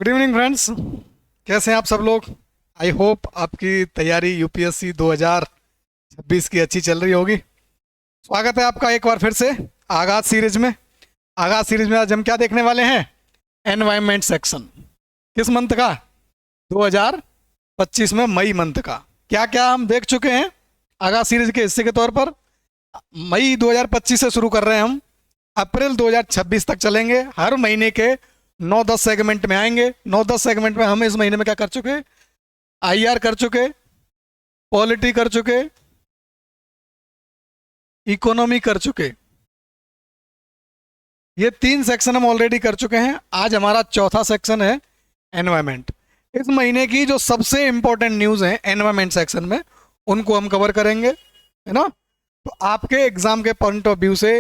Good evening friends. कैसे हैं आप सब लोग? आई होप आपकी तैयारी यूपीएससी 2026 की अच्छी चल रही होगी। स्वागत है आपका एक बार फिर से आगाज सीरीज में आज हम क्या देखने वाले हैं? Environment section. किस मंथ का? 2025 में मई मंथ का। क्या क्या हम देख चुके हैं आगाज सीरीज के हिस्से के तौर पर? मई 2025 से शुरू कर रहे हैं हम, अप्रैल 2026 तक चलेंगे। हर महीने के 9-10 सेगमेंट में आएंगे। 9-10 सेगमेंट में हम इस महीने में क्या कर चुके? आईआर कर चुके, पॉलिटी कर चुके, इकोनॉमी कर चुके। ये 3 सेक्शन हम ऑलरेडी कर चुके हैं। आज हमारा चौथा सेक्शन है एनवायरमेंट। इस महीने की जो सबसे इंपॉर्टेंट न्यूज़ है एनवायरमेंट सेक्शन में, उनको हम कवर करेंगे, है ना। तो आपके एग्जाम के पॉइंट ऑफ व्यू से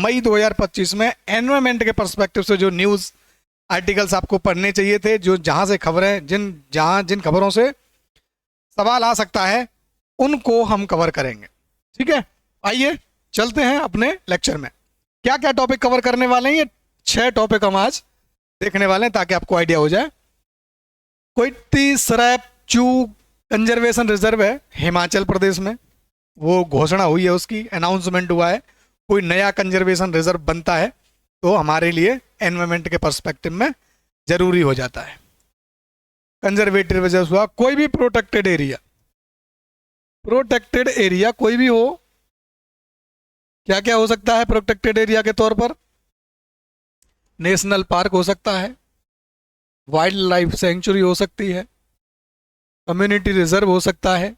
मई 2025 में एनवायरमेंट के पर्सपेक्टिव से जो न्यूज़ आर्टिकल्स आपको पढ़ने चाहिए थे, जो जहां से खबरें जिन खबरों से सवाल आ सकता है, उनको हम कवर करेंगे। ठीक है, आइए चलते हैं अपने लेक्चर में। क्या क्या टॉपिक कवर करने वाले हैं? ये 6 टॉपिक हम आज देखने वाले हैं ताकि आपको आइडिया हो जाए। कोई सैराप चू कंजर्वेशन रिजर्व है हिमाचल प्रदेश में, वो घोषणा हुई है, उसकी अनाउंसमेंट हुआ है। कोई नया कंजर्वेशन रिजर्व बनता है तो हमारे लिए एनवायरमेंट के पर्सपेक्टिव में जरूरी हो जाता है। कंजर्वेटिव रिजर्व हुआ, कोई भी प्रोटेक्टेड एरिया कोई भी हो। क्या क्या हो सकता है प्रोटेक्टेड एरिया के तौर पर? नेशनल पार्क हो सकता है, वाइल्ड लाइफ सेंचुरी हो सकती है, कम्युनिटी रिजर्व हो सकता है,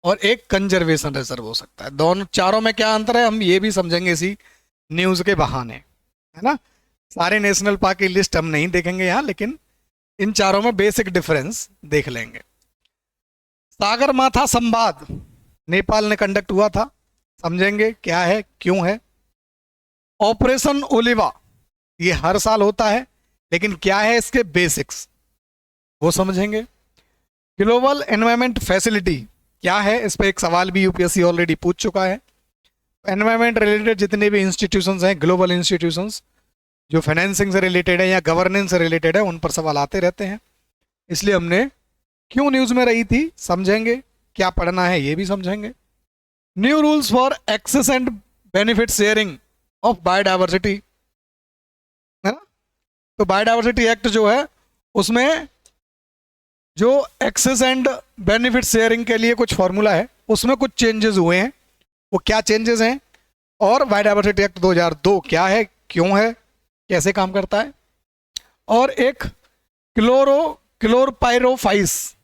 और एक कंजर्वेशन रिजर्व हो सकता है। दोनों चारों में क्या अंतर है हम ये भी समझेंगे इसी न्यूज़ के बहाने, है ना। सारे नेशनल पार्क की लिस्ट हम नहीं देखेंगे यहाँ, लेकिन इन चारों में बेसिक डिफरेंस देख लेंगे। सागरमाथा संवाद नेपाल ने कंडक्ट हुआ था, समझेंगे क्या है, क्यों है। ऑपरेशन ओलिवा ये हर साल होता है, लेकिन क्या है इसके बेसिक्स वो समझेंगे। ग्लोबल एनवायरनमेंट फैसिलिटी क्या है, इस पर एक सवाल भी यूपीएससी ऑलरेडी पूछ चुका है। एनवायरनमेंट रिलेटेड जितने भी इंस्टीट्यूशंस हैं, ग्लोबल इंस्टीट्यूशंस जो फाइनेंसिंग से रिलेटेड है या गवर्नेंस से रिलेटेड है, उन पर सवाल आते रहते हैं। इसलिए हमने क्यों न्यूज़ में रही थी समझेंगे, क्या पढ़ना है ये भी समझेंगे। New rules for access and benefit sharing of biodiversity, है ना। तो बायोडाइवर्सिटी एक्ट जो है उसमें जो एक्सेस एंड बेनिफिट शेयरिंग के लिए कुछ फॉर्मूला है, उसमें कुछ चेंजेस हुए हैं। वो क्या चेंजेस हैं, और बायोडाइवर्सिटी एक्ट 2002 क्या है, क्यों है, कैसे काम करता है। और एक क्लोरपाइरोफाइस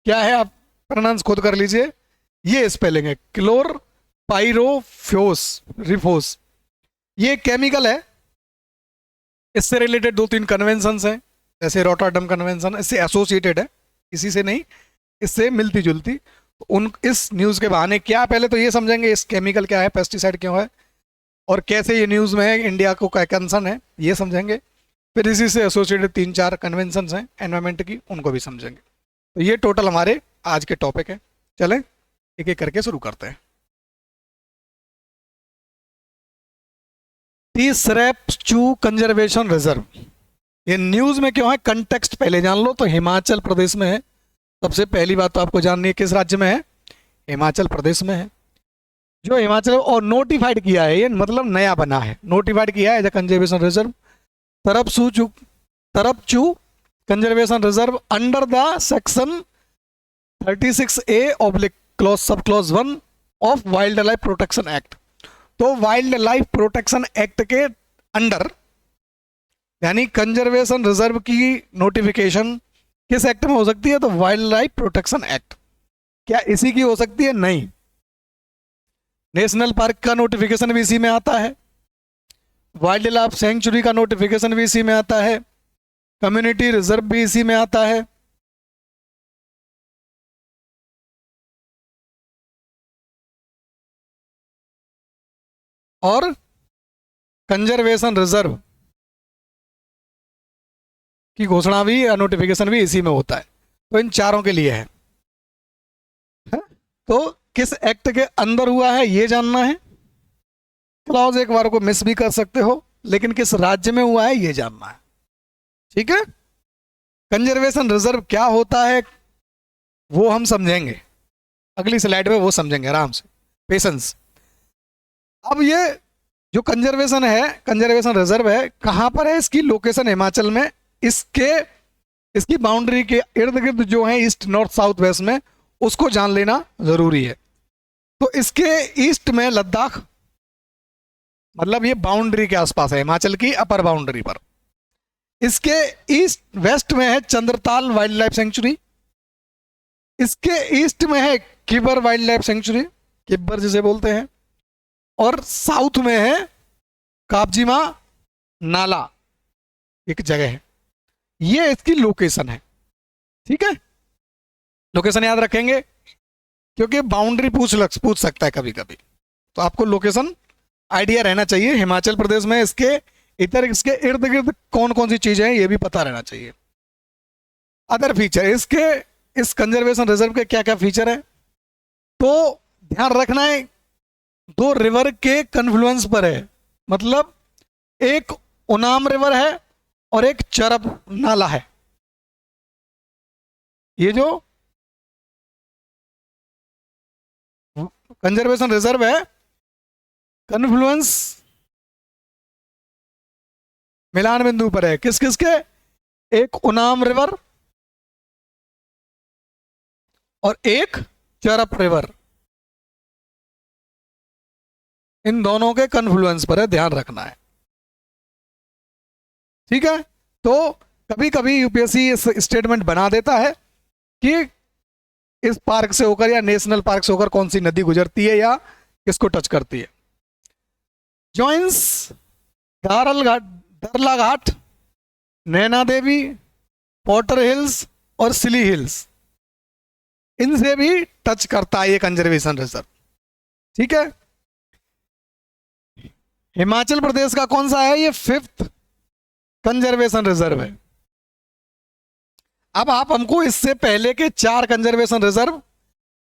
क्या है, आप प्रोनाउंस खुद कर लीजिए, ये स्पेलिंग है क्लोरपाइरोफोस। ये केमिकल है, इससे रिलेटेड 2-3 कन्वेंशंस हैं, जैसे रोटरडम कन्वेंशन, इससे एसोसिएटेड है, इसी से नहीं, इससे मिलती जुलती। उन इस न्यूज़ के बहाने क्या, पहले तो ये समझेंगे इस केमिकल क्या है, पेस्टिसाइड क्यों है, और कैसे ये न्यूज़ में है, इंडिया को क्या कंसर्न है ये समझेंगे। फिर इसी से एसोसिएटेड 3-4 कन्वेंशंस हैं एनवायरनमेंट की, उनको भी समझेंगे। तो ये टोटल हमारे आज के टॉपिक है। चलें एक एक करके शुरू करते हैं। सैराप चू कंजर्वेशन रिजर्व, ये न्यूज़ में क्यों है, कंटेक्स्ट पहले जान लो। तो हिमाचल प्रदेश में है, सबसे पहली बात तो आपको जाननी है किस राज्य में है, हिमाचल प्रदेश में है। जो हिमाचल और नोटिफाइड किया है, ये मतलब नया बना है, नोटिफाइड किया है एज ए कंजर्वेशन रिजर्व तरपचू conservation reserve under the section 36A clause sub clause 1 of wildlife protection act. तो वाइल्ड लाइफ प्रोटेक्शन एक्ट के अंडर, यानी कंजर्वेशन रिजर्व की नोटिफिकेशन किस एक्ट में हो सकती है, तो वाइल्ड लाइफ प्रोटेक्शन एक्ट। क्या इसी की हो सकती है? नहीं। नेशनल पार्क का नोटिफिकेशन भी इसी में आता है, वाइल्ड लाइफ सेंचुरी का नोटिफिकेशन भी इसी में आता है, कम्युनिटी रिजर्व भी इसी में आता है। और कंजर्वेशन रिजर्व की घोषणा भी या नोटिफिकेशन भी इसी में होता है। तो इन चारों के लिए है। तो किस एक्ट के अंदर हुआ है ये जानना है। क्लॉज एक बार को मिस भी कर सकते हो, लेकिन किस राज्य में हुआ है ये जानना है। ठीक है, कंजर्वेशन रिजर्व क्या होता है वो हम समझेंगे अगली स्लाइड में, वो समझेंगे आराम से, पेशेंस। अब ये जो कंजर्वेशन है, कंजर्वेशन रिजर्व है, कहाँ पर है? इसकी लोकेशन हिमाचल में, इसके इसकी बाउंड्री के इर्द गिर्द जो है ईस्ट नॉर्थ साउथ वेस्ट में, उसको जान लेना जरूरी है। तो इसके ईस्ट में लद्दाख, मतलब ये बाउंड्री के आसपास है, हिमाचल की अपर बाउंड्री पर। इसके ईस्ट वेस्ट में है चंद्रताल वाइल्ड लाइफ सेंचुरी, इसके ईस्ट में है Kibber wild life sanctuary, Kibber जिसे बोलते हैं, और साउथ में है कापजीमा नाला, एक जगह है। ये इसकी लोकेशन है, ठीक है। लोकेशन याद रखेंगे क्योंकि बाउंड्री पूछ सकता है कभी कभी, तो आपको लोकेशन आइडिया रहना चाहिए। हिमाचल प्रदेश में इसके इधर, इसके इर्द गिर्द कौन कौन सी चीजें हैं ये भी पता रहना चाहिए। अदर फीचर, इसके इस कंजर्वेशन रिजर्व के क्या क्या फीचर है, तो ध्यान रखना है, दो रिवर के कन्फ्लुएंस पर है, मतलब एक उनाम रिवर है और एक चरब नाला है। ये जो कंजर्वेशन रिजर्व है, कन्फ्लुएंस मिलान बिंदु पर है, किस किस के? एक उनाम रिवर और एक चरब रिवर, इन दोनों के कन्फ्लुएंस पर है, ध्यान रखना है, ठीक है। तो कभी कभी यूपीएससी इस स्टेटमेंट बना देता है कि इस पार्क से होकर या नेशनल पार्क से होकर कौन सी नदी गुजरती है या किसको टच करती है। जॉइंस दरला घाट, नैना देवी, पॉटर हिल्स और सिली हिल्स, इनसे भी टच करता है ये कंजर्वेशन रिजर्व, ठीक है। हिमाचल प्रदेश का कौन सा है? ये 5th कंजर्वेशन रिजर्व है। अब आप हमको इससे पहले के 4 कंजर्वेशन रिजर्व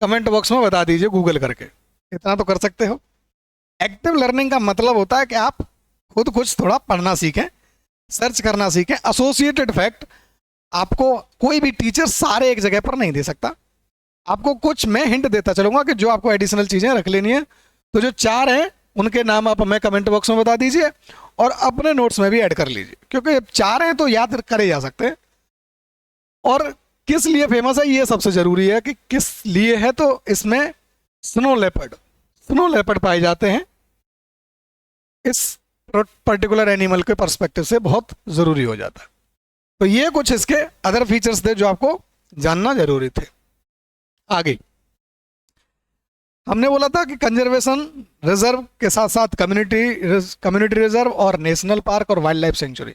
कमेंट बॉक्स में बता दीजिए गूगल करके, इतना तो कर सकते हो। एक्टिव लर्निंग का मतलब होता है कि आप खुद कुछ थोड़ा पढ़ना सीखें, सर्च करना सीखें। एसोसिएटेड फैक्ट आपको कोई भी टीचर सारे एक जगह पर नहीं दे सकता, आपको कुछ मैं हिंट देता चलूंगा कि जो आपको एडिशनल चीजें रख लेनी है। तो जो 4 हैं उनके नाम आप हमें कमेंट बॉक्स में बता दीजिए और अपने नोट्स में भी ऐड कर लीजिए, क्योंकि 4 हैं तो याद करे जा सकते हैं। और किस लिए फेमस है ये सबसे जरूरी है कि किस लिए है, तो इसमें स्नो लेपर्ड पाए जाते हैं, इस पर्टिकुलर एनिमल के पर्सपेक्टिव से बहुत जरूरी हो जाता है। तो ये कुछ इसके अदर फीचर्स थे जो आपको जानना जरूरी थे। आगे हमने बोला था कि कंजर्वेशन रिजर्व के साथ साथ कम्युनिटी रिजर्व और नेशनल पार्क और वाइल्ड लाइफ सेंचुरी,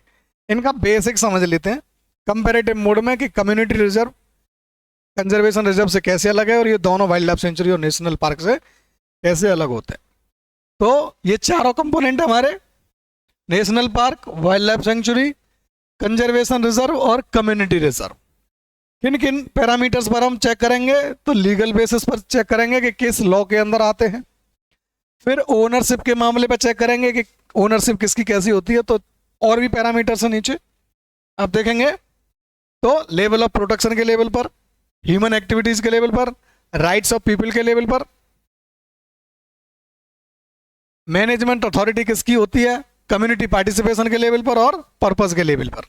इनका बेसिक समझ लेते हैं कंपैरेटिव मोड में कि कम्युनिटी रिजर्व कंजर्वेशन रिजर्व से कैसे अलग है और ये दोनों वाइल्ड लाइफ सेंचुरी और नेशनल पार्क से कैसे अलग होते हैं। तो ये चारों कंपोनेंट हमारे national park, wild life sanctuary, conservation reserve और कम्युनिटी रिजर्व, किन किन पैरामीटर्स पर हम चेक करेंगे? तो लीगल बेसिस पर चेक करेंगे कि किस लॉ के अंदर आते हैं, फिर ओनरशिप के मामले पर चेक करेंगे कि ओनरशिप किसकी कैसी होती है, तो और भी पैरामीटर्स हैं नीचे आप देखेंगे। तो लेवल ऑफ प्रोटेक्शन के लेवल पर, ह्यूमन एक्टिविटीज के लेवल पर, राइट्स ऑफ पीपल के लेवल पर, मैनेजमेंट अथॉरिटी किसकी होती है, कम्युनिटी पार्टिसिपेशन के लेवल पर और पर्पस के लेवल पर,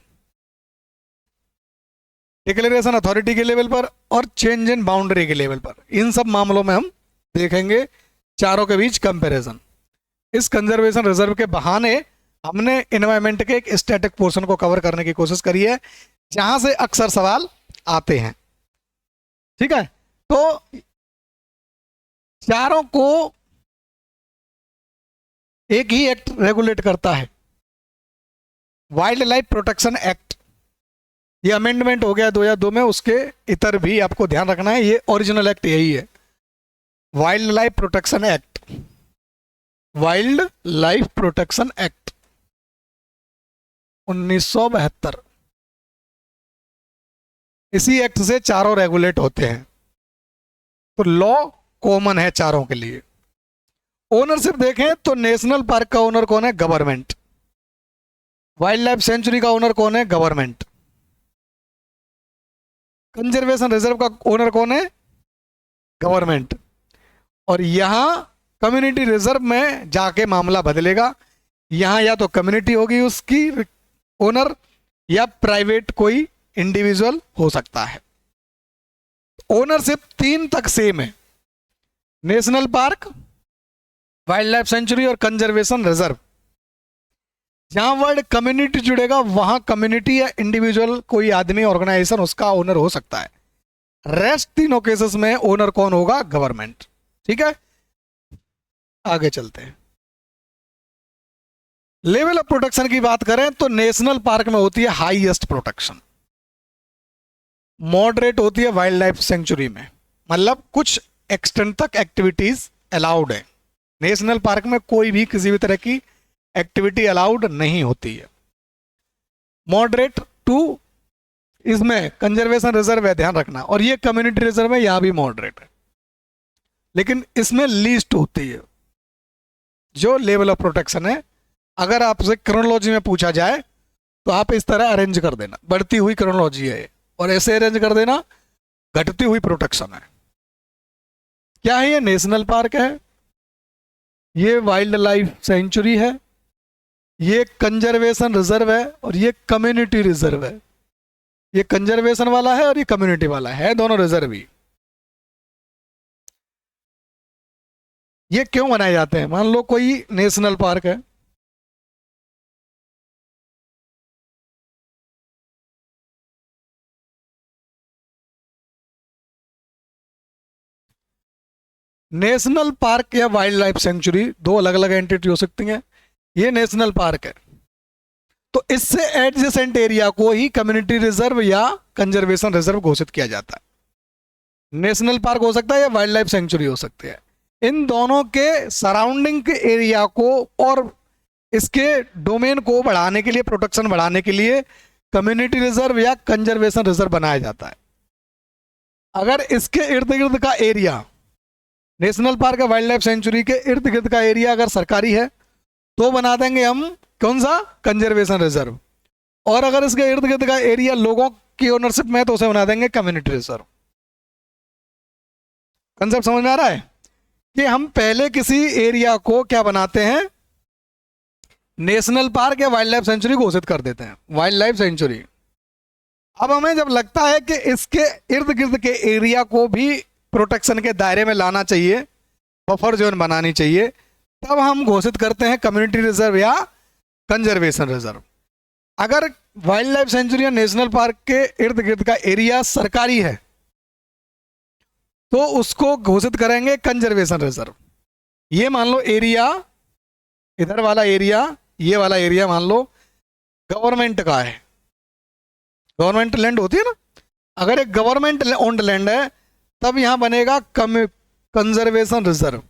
डिक्लेरेशन अथॉरिटी के लेवल पर और चेंज इन बाउंड्री के लेवल पर। इन सब मामलों में हम देखेंगे चारों के बीच कंपैरिजन। इस कंजर्वेशन रिजर्व के बहाने हमने एनवायरमेंट के एक स्टैटिक पोर्शन को कवर करने की कोशिश करी है जहां से अक्सर सवाल आते हैं, ठीक है। तो चारों को एक ही एक्ट रेगुलेट करता है, वाइल्ड लाइफ प्रोटेक्शन एक्ट। ये अमेंडमेंट हो गया 2002 में, उसके इतर भी आपको ध्यान रखना है, ये ओरिजिनल एक्ट यही है, wild life protection act, wild life protection act 1972। इसी एक्ट से चारों रेगुलेट होते हैं, तो लॉ कॉमन है चारों के लिए। ओनरशिप देखें तो नेशनल पार्क का ओनर कौन है? गवर्नमेंट। वाइल्ड लाइफ सेंचुरी का ओनर कौन है? गवर्नमेंट। कंजर्वेशन रिजर्व का ओनर कौन है? गवर्नमेंट। और यहां कम्युनिटी रिजर्व में जाके मामला बदलेगा, यहां या तो कम्युनिटी होगी उसकी ओनर या प्राइवेट कोई इंडिविजुअल हो सकता है। ओनरशिप 3 तक सेम है, national park, wild life sanctuary और कंजर्वेशन रिजर्व। जहां वर्ड कम्युनिटी जुड़ेगा वहां कम्युनिटी या इंडिविजुअल कोई आदमी ऑर्गेनाइजेशन उसका ओनर हो सकता है। रेस्ट तीनों केसेस में ओनर कौन होगा? गवर्नमेंट। ठीक है, आगे चलते हैं। लेवल ऑफ प्रोटेक्शन की बात करें तो नेशनल पार्क में होती है हाईएस्ट प्रोटेक्शन, मॉडरेट होती है वाइल्ड लाइफ सेंचुरी में, मतलब कुछ एक्सटेंट तक एक्टिविटीज अलाउड है। नेशनल पार्क में कोई भी किसी भी तरह की एक्टिविटी अलाउड नहीं होती है। मॉडरेट टू इसमें कंजर्वेशन रिजर्व है, ध्यान रखना, और ये कम्युनिटी रिजर्व है, यहां भी मॉडरेट है, लेकिन इसमें लीस्ट होती है जो लेवल ऑफ प्रोटेक्शन है। अगर आपसे क्रोनोलॉजी में पूछा जाए तो आप इस तरह अरेंज कर देना, बढ़ती हुई क्रोनोलॉजी है और ऐसे अरेंज कर देना घटती हुई प्रोटेक्शन है। क्या है? ये नेशनल पार्क है, ये वाइल्ड लाइफ सेंचुरी है, ये कंजर्वेशन रिजर्व है और ये कम्युनिटी रिजर्व है। ये कंजर्वेशन वाला है और ये कम्युनिटी वाला है, दोनों रिजर्व ही। ये क्यों बनाए जाते हैं? मान लो कोई नेशनल पार्क है, नेशनल पार्क या वाइल्ड लाइफ सेंचुरी दो अलग अलग एंटिटी हो सकती हैं। ये नेशनल पार्क है तो इससे एडजेसेंट एरिया को ही कम्युनिटी रिजर्व या कंजर्वेशन रिजर्व घोषित किया जाता है। नेशनल पार्क हो सकता है या वाइल्ड लाइफ सेंचुरी हो सकती है। इन दोनों के सराउंडिंग के एरिया को और इसके डोमेन को बढ़ाने के लिए, प्रोटेक्शन बढ़ाने के लिए कम्युनिटी रिजर्व या कंजर्वेशन रिजर्व बनाया जाता है। अगर इसके इर्द गिर्द का एरिया, नेशनल पार्क या वाइल्ड लाइफ सेंचुरी के इर्द गिर्द का एरिया अगर सरकारी है तो बना देंगे हम कौन सा? Conservation reserve. और अगर इसके इर्द गिर्द का एरिया लोगों की ओनरशिप में है तो उसे बना देंगे कम्युनिटी रिजर्व। कंसेप्ट समझ में आ रहा है कि हम पहले किसी एरिया को क्या बनाते हैं? नेशनल पार्क या वाइल्ड लाइफ सेंचुरी घोषित कर देते हैं, वाइल्ड लाइफ सेंचुरी। अब हमें जब लगता है कि इसके इर्द गिर्द के एरिया को भी प्रोटेक्शन के दायरे में लाना चाहिए, बफर जोन बनानी चाहिए, तब हम घोषित करते हैं कम्युनिटी रिजर्व या कंजर्वेशन रिजर्व। अगर वाइल्ड लाइफ सेंचुरी या नेशनल पार्क के इर्द गिर्द का एरिया सरकारी है तो उसको घोषित करेंगे कंजर्वेशन रिजर्व। ये मान लो एरिया, इधर वाला एरिया, ये वाला एरिया मान लो गवर्नमेंट का है, गवर्नमेंट लैंड होती है ना, अगर एक गवर्नमेंट ओन्ड लैंड है तब यहां बनेगा कंजर्वेशन रिजर्व।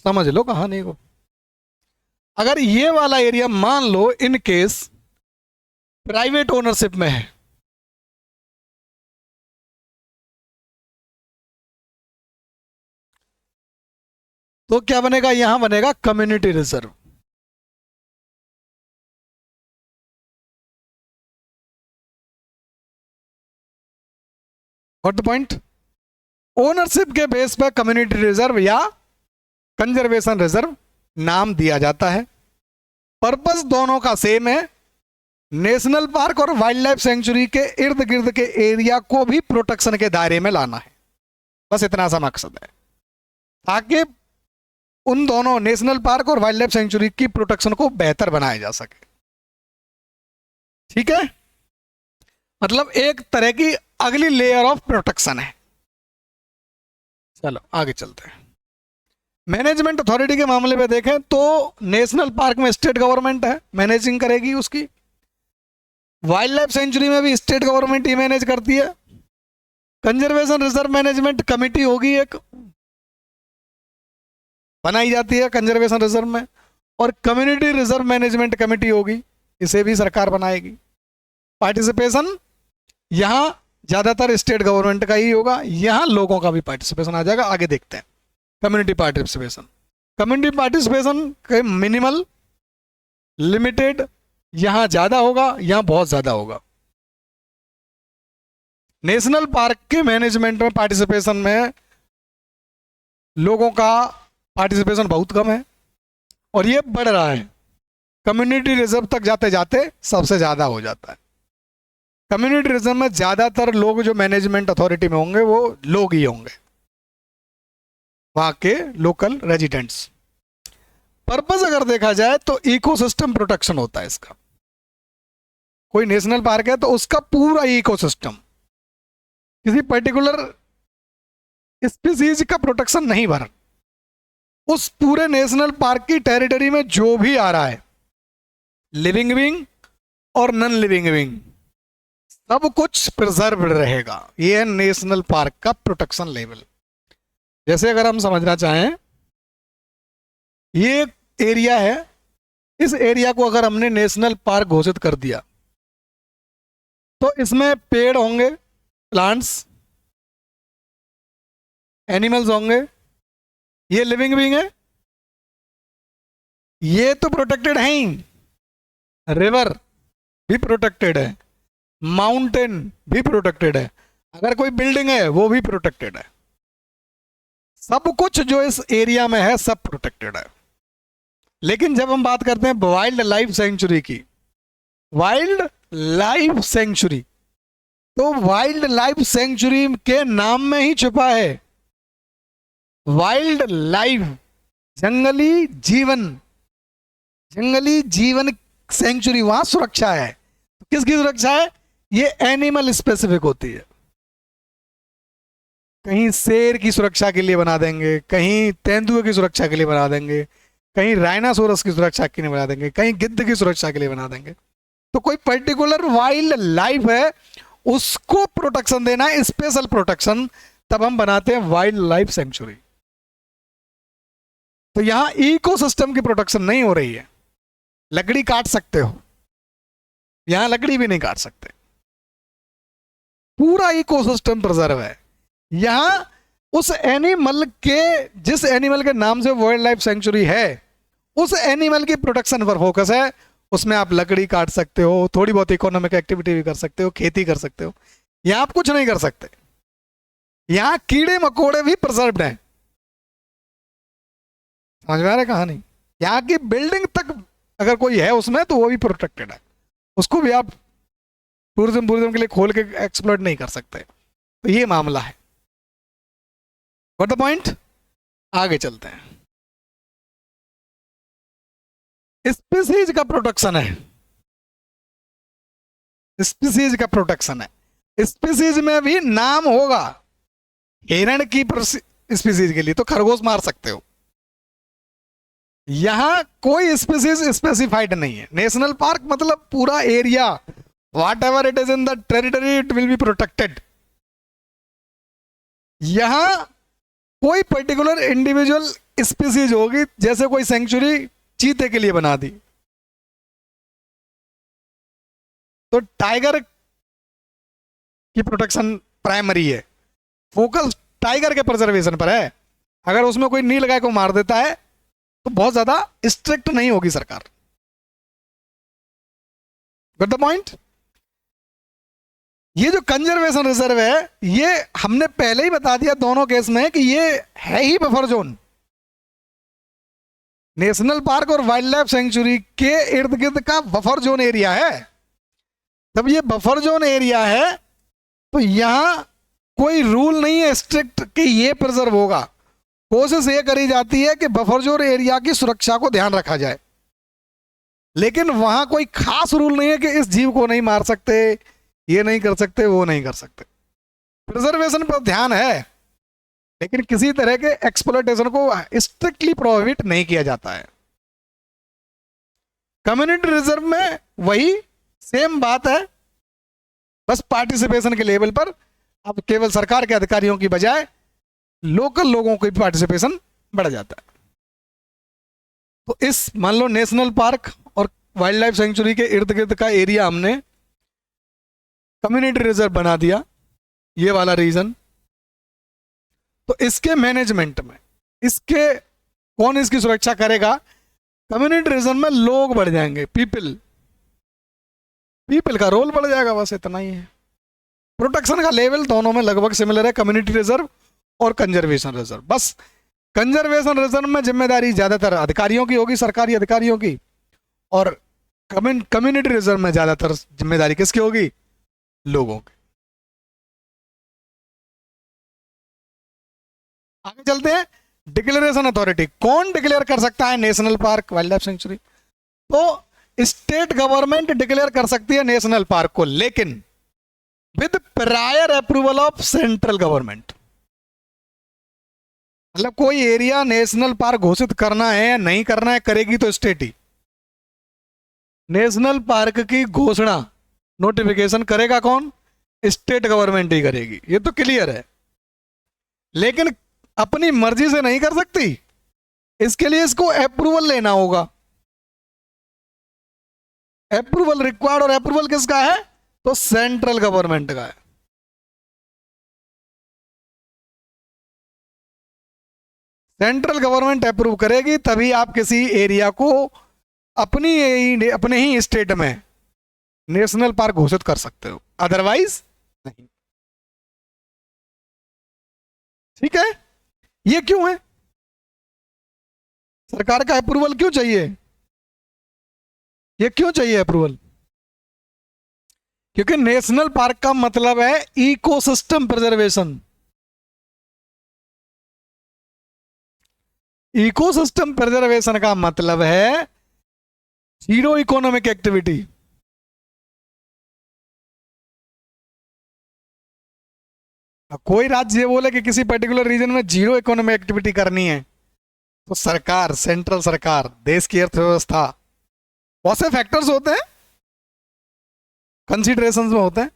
समझ लो कहानी को। अगर ये वाला एरिया मान लो इन केस प्राइवेट ओनरशिप में है तो क्या बनेगा? यहां बनेगा community reserve. What the point? Ownership के बेस पर कम्युनिटी रिजर्व या कंजर्वेशन रिजर्व नाम दिया जाता है। पर्पस दोनों का सेम है, नेशनल पार्क और वाइल्ड लाइफ सेंचुरी के इर्द गिर्द के एरिया को भी प्रोटेक्शन के दायरे में लाना है। बस इतना सा मकसद है ताकि उन दोनों नेशनल पार्क और वाइल्ड लाइफ सेंचुरी की प्रोटेक्शन को बेहतर बनाया जा सके। ठीक है, मतलब एक तरह की अगली लेयर ऑफ प्रोटेक्शन है। चलो आगे चलते हैं। मैनेजमेंट अथॉरिटी के मामले में देखें तो नेशनल पार्क में स्टेट गवर्नमेंट है, मैनेजिंग करेगी उसकी। वाइल्ड लाइफ सेंचुरी में भी स्टेट गवर्नमेंट ही मैनेज करती है। कंजर्वेशन रिजर्व मैनेजमेंट कमेटी होगी, एक बनाई जाती है कंजर्वेशन रिजर्व में, और कम्युनिटी रिजर्व मैनेजमेंट कमेटी होगी, इसे भी सरकार बनाएगी। पार्टिसिपेशन यहां ज्यादातर स्टेट गवर्नमेंट का ही होगा, यहां लोगों का भी पार्टिसिपेशन आ जाएगा। आगे देखते हैं कम्युनिटी पार्टिसिपेशन। कम्युनिटी पार्टिसिपेशन के मिनिमल, लिमिटेड यहां ज्यादा होगा, यहां बहुत ज्यादा होगा। नेशनल पार्क के मैनेजमेंट में पार्टिसिपेशन में लोगों का पार्टिसिपेशन बहुत कम है और ये बढ़ रहा है। कम्युनिटी रिजर्व तक जाते जाते सबसे ज्यादा हो जाता है। कम्युनिटी रिजर्व में ज्यादातर लोग जो मैनेजमेंट अथॉरिटी में होंगे वो लोग ही होंगे, वहां के लोकल रेजिडेंट्स। पर्पस अगर देखा जाए तो इकोसिस्टम प्रोटेक्शन होता है इसका। कोई नेशनल पार्क है तो उसका पूरा इकोसिस्टम, किसी पर्टिकुलर स्पीसीज का प्रोटेक्शन नहीं भर, उस पूरे नेशनल पार्क की टेरिटरी में जो भी आ रहा है, लिविंग बीइंग और नॉन लिविंग बीइंग, सब कुछ प्रिजर्व रहेगा। ये है नेशनल पार्क का प्रोटेक्शन लेवल। जैसे अगर हम समझना चाहें, ये एरिया है, इस एरिया को अगर हमने नेशनल पार्क घोषित कर दिया तो इसमें पेड़ होंगे, प्लांट्स, एनिमल्स होंगे, ये लिविंग बीइंग है, ये तो प्रोटेक्टेड है ही। रिवर भी प्रोटेक्टेड है, माउंटेन भी प्रोटेक्टेड है, अगर कोई बिल्डिंग है वो भी प्रोटेक्टेड है। सब कुछ जो इस एरिया में है सब प्रोटेक्टेड है। लेकिन जब हम बात करते हैं वाइल्ड लाइफ सेंचुरी की, वाइल्ड लाइफ सेंचुरी, तो वाइल्ड लाइफ सेंचुरी के नाम में ही छुपा है वाइल्ड लाइफ, जंगली जीवन, जंगली जीवन सेंचुरी, वहां सुरक्षा है। तो किसकी सुरक्षा है? ये एनिमल स्पेसिफिक होती है। कहीं शेर की सुरक्षा के लिए बना देंगे, कहीं तेंदुए की सुरक्षा के लिए बना देंगे, कहीं राइनासोरस की सुरक्षा के लिए बना देंगे, कहीं गिद्ध की सुरक्षा के लिए बना देंगे। तो कोई पर्टिकुलर वाइल्ड लाइफ है, उसको प्रोटेक्शन देना है, स्पेशल प्रोटेक्शन, तब हम बनाते हैं वाइल्ड लाइफ सेंचुरी। तो यहां इकोसिस्टम की प्रोटेक्शन नहीं हो रही है। लकड़ी काट सकते हो, यहां लकड़ी भी नहीं काट सकते, पूरा इकोसिस्टम प्रिजर्व है। यहां उस एनिमल के, जिस एनिमल के नाम से वाइल्ड लाइफ सेंचुरी है, उस एनिमल की प्रोटेक्शन पर फोकस है। उसमें आप लकड़ी काट सकते हो, थोड़ी बहुत इकोनॉमिक एक्टिविटी भी कर सकते हो, खेती कर सकते हो। यहां आप कुछ नहीं कर सकते। यहां कीड़े मकोड़े भी प्रिजर्व्ड हैं। समझ में आ रहा है कहानी? यहाँ की बिल्डिंग तक अगर कोई है उसमें तो वो भी प्रोटेक्टेड है, उसको भी आप टूरिज्म के लिए खोल के एक्सप्लोर नहीं कर सकते। तो ये मामला है। What the point? आगे चलते हैं। स्पीसीज का प्रोटेक्शन है, स्पीसीज का प्रोटेक्शन है। स्पीसीज में भी नाम होगा। हिरण की स्पीसीज के लिए तो खरगोश मार सकते हो, यहां कोई स्पीसीज स्पेसिफाइड नहीं है। नेशनल पार्क मतलब पूरा area, what ever it is in the territory it will be protected. यहां कोई पर्टिकुलर इंडिविजुअल स्पीसीज होगी, जैसे कोई सेंचुरी चीते के लिए बना दी तो टाइगर की प्रोटेक्शन प्राइमरी है, फोकस टाइगर के प्रिजर्वेशन पर है। अगर उसमें कोई नील गाय को मार देता है तो बहुत ज्यादा स्ट्रिक्ट नहीं होगी सरकार। Got the point? ये जो कंजर्वेशन रिजर्व है, ये हमने पहले ही बता दिया दोनों केस में कि ये है ही बफर जोन। नेशनल पार्क और वाइल्ड लाइफ सेंचुरी के इर्द गिर्द का बफर जोन एरिया है। तब ये बफर जोन एरिया है तो यहां कोई रूल नहीं है स्ट्रिक्ट कि ये प्रिजर्व होगा। कोशिश ये करी जाती है कि बफर जोन एरिया की सुरक्षा को ध्यान रखा जाए, लेकिन वहां कोई खास रूल नहीं है कि इस जीव को नहीं मार सकते, ये नहीं कर सकते, वो नहीं कर सकते। प्रिजर्वेशन पर ध्यान है, लेकिन किसी तरह के एक्सप्लॉयटेशन को स्ट्रिक्टली प्रोहिबिट नहीं किया जाता है। कम्युनिटी रिजर्व में वही सेम बात है, बस पार्टिसिपेशन के लेवल पर अब केवल सरकार के अधिकारियों की बजाय लोकल लोगों की पार्टिसिपेशन बढ़ जाता है। तो इस मान लो नेशनल पार्क और वाइल्ड लाइफ सेंचुरी के इर्द गिर्द का एरिया हमने कम्युनिटी रिजर्व बना दिया, ये वाला रीजन। तो इसके मैनेजमेंट में इसके कौन इसकी सुरक्षा करेगा? कम्युनिटी रिजर्व में लोग बढ़ जाएंगे, पीपल, पीपल का रोल बढ़ जाएगा, बस इतना ही है। प्रोटेक्शन का लेवल दोनों में लगभग सिमिलर है, कम्युनिटी रिजर्व और कंजर्वेशन रिजर्व। बस कंजर्वेशन रिजर्व में जिम्मेदारी ज्यादातर अधिकारियों की होगी, सरकारी अधिकारियों की, और कम्युनिटी रिजर्व में ज्यादातर जिम्मेदारी किसकी होगी? लोगों की। आगे चलते हैं। डिक्लेरेशन अथॉरिटी, कौन डिक्लेयर कर सकता है national park, wild life sanctuary? तो स्टेट गवर्नमेंट डिक्लेयर कर सकती है नेशनल पार्क को, लेकिन with prior approval of central government. मतलब कोई एरिया नेशनल पार्क घोषित करना है या नहीं करना है, करेगी तो स्टेट ही। नेशनल पार्क की घोषणा नोटिफिकेशन करेगा कौन? स्टेट गवर्नमेंट ही करेगी, ये तो क्लियर है। लेकिन अपनी मर्जी से नहीं कर सकती, इसके लिए इसको अप्रूवल लेना होगा। अप्रूवल रिक्वायर्ड, और अप्रूवल किसका है? तो सेंट्रल गवर्नमेंट का है। सेंट्रल गवर्नमेंट अप्रूव करेगी तभी आप किसी एरिया को अपने ही स्टेट में नेशनल पार्क घोषित कर सकते हो, अदरवाइज नहीं। ठीक है, ये क्यों है? सरकार का अप्रूवल क्यों चाहिए? ये क्यों चाहिए अप्रूवल? क्योंकि नेशनल पार्क का मतलब है इकोसिस्टम प्रिजर्वेशन। इकोसिस्टम प्रिजर्वेशन का मतलब है जीरो इकोनॉमिक एक्टिविटी। कोई राज्य ये बोले कि किसी पर्टिकुलर रीजन में जीरो इकोनॉमिक एक्टिविटी करनी है, तो सरकार, सेंट्रल सरकार, देश की अर्थव्यवस्था, बहुत से फैक्टर्स होते हैं, कंसीडरेशन में होते हैं,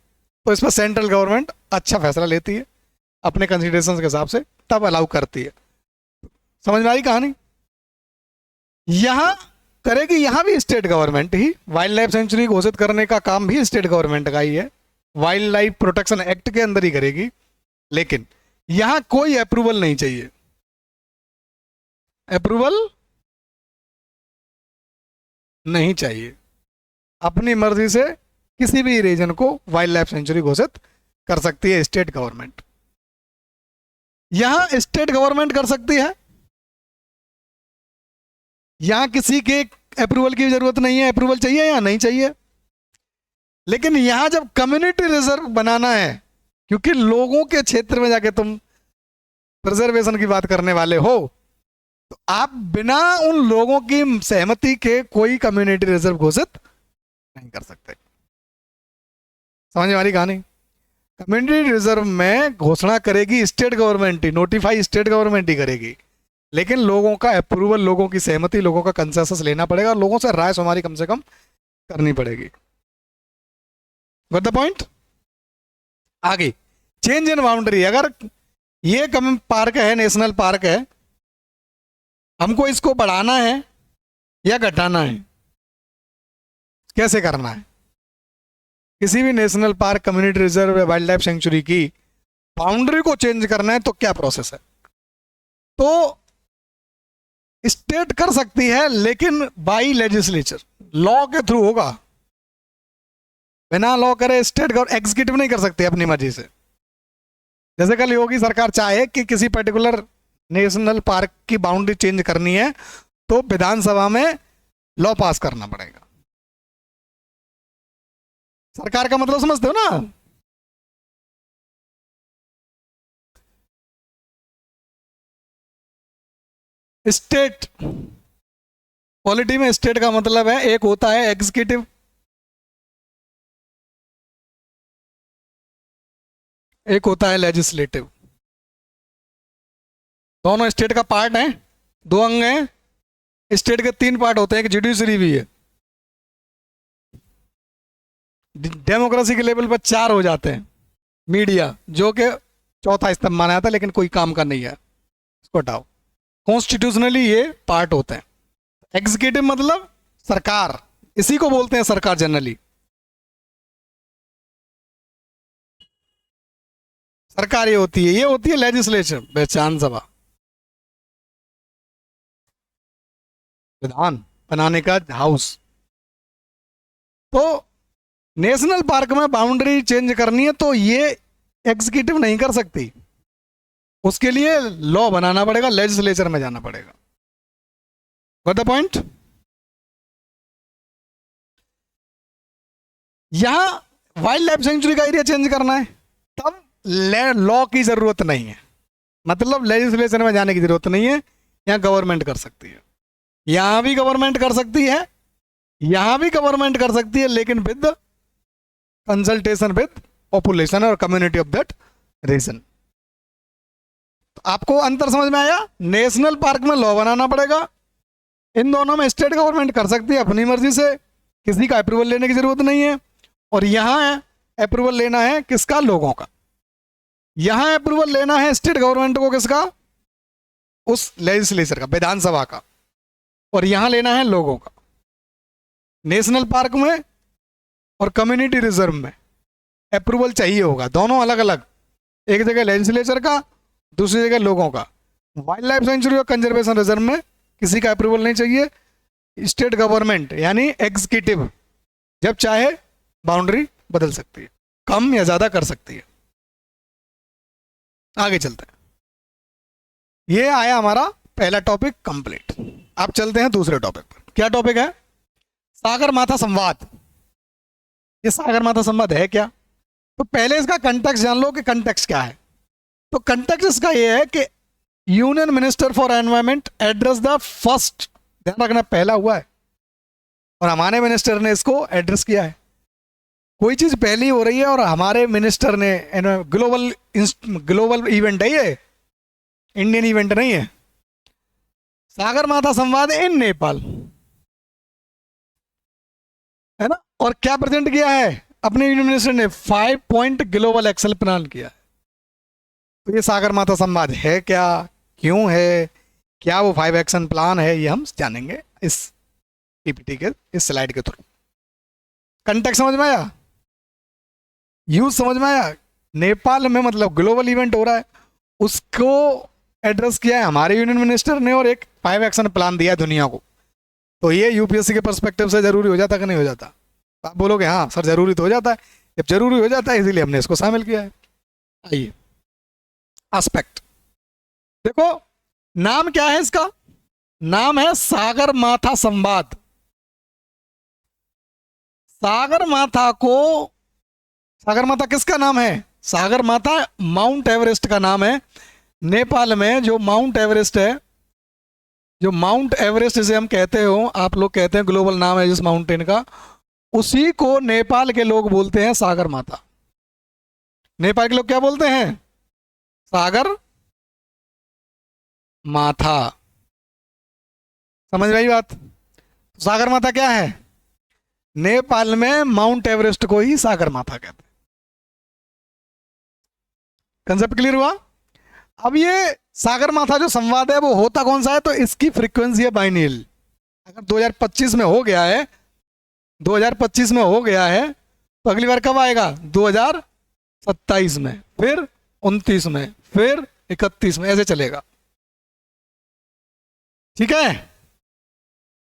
तो इस पर सेंट्रल गवर्नमेंट अच्छा फैसला लेती है अपने कंसीडरेशन के हिसाब से, तब अलाउ करती है। समझ में आई कहानी? यहां करेगी, यहां भी स्टेट गवर्नमेंट ही। वाइल्ड लाइफ सेंचुरी घोषित करने का काम भी स्टेट गवर्नमेंट का ही है, वाइल्ड लाइफ प्रोटेक्शन एक्ट के अंदर ही करेगी, लेकिन यहां कोई अप्रूवल नहीं चाहिए। अप्रूवल नहीं चाहिए, अपनी मर्जी से किसी भी रीजन को वाइल्ड लाइफ सेंचुरी घोषित कर सकती है स्टेट गवर्नमेंट। यहां स्टेट गवर्नमेंट कर सकती है, यहां किसी के अप्रूवल की जरूरत नहीं है, अप्रूवल चाहिए या नहीं चाहिए। लेकिन यहां जब कम्युनिटी रिजर्व बनाना है, क्योंकि लोगों के क्षेत्र में जाके तुम प्रिजर्वेशन की बात करने वाले हो, तो आप बिना उन लोगों की सहमति के कोई कम्युनिटी रिजर्व घोषित नहीं कर सकते। समझ में आ रही कहानी? कम्युनिटी रिजर्व में घोषणा करेगी स्टेट गवर्नमेंट ही, नोटिफाई स्टेट गवर्नमेंट ही करेगी, लेकिन लोगों का अप्रूवल, लोगों की सहमति, लोगों का कंसेंसस लेना पड़ेगा, लोगों से राय हमारी कम से कम करनी पड़ेगी। Got the point? आगे चेंज इन बाउंड्री, अगर ये कम पार्क है, नेशनल पार्क है, हमको इसको बढ़ाना है या घटाना है, कैसे करना है? किसी भी नेशनल पार्क, कम्युनिटी रिजर्व या वाइल्ड लाइफ सेंचुरी की बाउंड्री को चेंज करना है तो क्या प्रोसेस है? तो स्टेट कर सकती है, लेकिन बाई लेजिस्लेचर, लॉ के थ्रू होगा। बिना लॉ करे स्टेट गवर्नमेंट एग्जीक्यूटिव नहीं कर सकती अपनी मर्जी से। जैसे कल योगी सरकार चाहे कि किसी पर्टिकुलर नेशनल पार्क की बाउंड्री चेंज करनी है, तो विधानसभा में लॉ पास करना पड़ेगा। सरकार का मतलब समझते हो ना? स्टेट पॉलिटी में स्टेट का मतलब है, एक होता है एग्जीक्यूटिव, एक होता है लेजिस्लेटिव। दोनों स्टेट का पार्ट है, दो अंग हैं। स्टेट के तीन पार्ट होते हैं, एक जुडिशरी भी है। डेमोक्रेसी के लेवल पर चार हो जाते हैं। मीडिया, जो कि चौथा स्तंभ माना जाता है, लेकिन कोई काम का नहीं है, इसको हटाओ। कॉन्स्टिट्यूशनली ये पार्ट होते हैं। एग्जीक्यूटिव मतलब सरकार, इसी को बोलते हैं सरकार जनरली। सरकार ये होती है लेजिस्लेचर, विधानसभा, विधान बनाने का हाउस। तो नेशनल पार्क में बाउंड्री चेंज करनी है तो ये एग्जीक्यूटिव नहीं कर सकती, उसके लिए लॉ बनाना पड़ेगा, लेजिस्लेचर में जाना पड़ेगा। Got the point? यहां वाइल्ड लाइफ सेंचुरी का एरिया चेंज करना है तब लॉ की जरूरत नहीं है, मतलब लेजिस्लेचर में जाने की जरूरत नहीं है, यहां गवर्नमेंट कर सकती है। यहां भी गवर्नमेंट कर सकती है, यहां भी गवर्नमेंट कर सकती है, लेकिन विद कंसल्टेशन विद पॉपुलेशन और कम्युनिटी ऑफ दैट रीजन। तो आपको अंतर समझ में आया? नेशनल पार्क में लॉ बनाना पड़ेगा, इन दोनों में स्टेट गवर्नमेंट कर सकती है अपनी मर्जी से, किसी का अप्रूवल लेने की जरूरत नहीं है। और यहां अप्रूवल लेना है किसका? लोगों का। यहां अप्रूवल लेना है स्टेट गवर्नमेंट को, किसका? उस लेजिस्लेचर का, विधानसभा का। और यहां लेना है लोगों का। नेशनल पार्क में और कम्युनिटी रिजर्व में अप्रूवल चाहिए होगा, दोनों अलग अलग, एक जगह लेजिस्लेचर का, दूसरी जगह लोगों का। वाइल्ड लाइफ सेंचुरी और कंजर्वेशन रिजर्व में किसी का अप्रूवल नहीं चाहिए, स्टेट गवर्नमेंट यानी एग्जीक्यूटिव जब चाहे बाउंड्री बदल सकती है, कम या ज्यादा कर सकती है। आगे चलते हैं। ये आया हमारा पहला टॉपिक कंप्लीट। अब चलते हैं दूसरे टॉपिक पर। क्या टॉपिक है? सागरमाथा संवाद। ये सागरमाथा संवाद है क्या? तो पहले इसका कंटेक्स्ट जान लो कि कंटेक्स्ट क्या है। तो कंटेक्स्ट इसका ये है कि union minister for environment address the first, ध्यान रखना पहला हुआ है, और हमारे मिनिस्टर ने इसको एड्रेस किया है। कोई चीज पहली हो रही है और हमारे मिनिस्टर ने, ग्लोबल इवेंट है ये, इंडियन इवेंट नहीं है। सागरमाथा संवाद इन नेपाल, है ना। और क्या प्रेजेंट किया है अपने यूनियन मिनिस्टर ने? 5 पॉइंट ग्लोबल एक्शन प्लान किया है। तो ये सागरमाथा संवाद है क्या, क्यों है, क्या वो 5 एक्शन प्लान है, ये हम जानेंगे इस पीपीटी के, इस स्लाइड के थ्रू। कंटेक्स्ट समझ में आया? यूज समझ में आया? नेपाल में मतलब ग्लोबल इवेंट हो रहा है, उसको एड्रेस किया है हमारे यूनियन मिनिस्टर ने, और एक 5 एक्शन प्लान दिया है दुनिया को। तो ये यूपीएससी के पर्सपेक्टिव से जरूरी हो जाता कि नहीं हो जाता? आप बोलोगे हाँ सर जरूरी तो हो जाता है। जब जरूरी हो जाता है इसीलिए हमने इसको शामिल किया है। आइए, एस्पेक्ट देखो, नाम क्या है इसका? नाम है सागरमाथा संवाद। सागरमाथा को, सागरमाथा किसका नाम है? सागरमाथा माउंट एवरेस्ट का नाम है। नेपाल में जो माउंट एवरेस्ट है, जो माउंट एवरेस्ट जिसे हम कहते हो, आप लोग कहते हैं ग्लोबल नाम है जिस माउंटेन का, उसी को नेपाल के लोग बोलते हैं सागरमाथा। नेपाल के लोग क्या बोलते हैं? सागर माथा। समझ रही बात? सागरमाथा क्या है? नेपाल में माउंट एवरेस्ट को ही सागरमाथा कहते हैं। कंसेप्ट क्लियर हुआ? अब ये सागरमाथा जो संवाद है वो होता कौन सा है? तो इसकी फ्रीक्वेंसी है बाइनियल। अगर 2025 में हो गया है, 2025 में हो गया है, तो अगली बार कब आएगा? 2027 में, फिर 29 में, फिर 31 में, ऐसे चलेगा। ठीक है।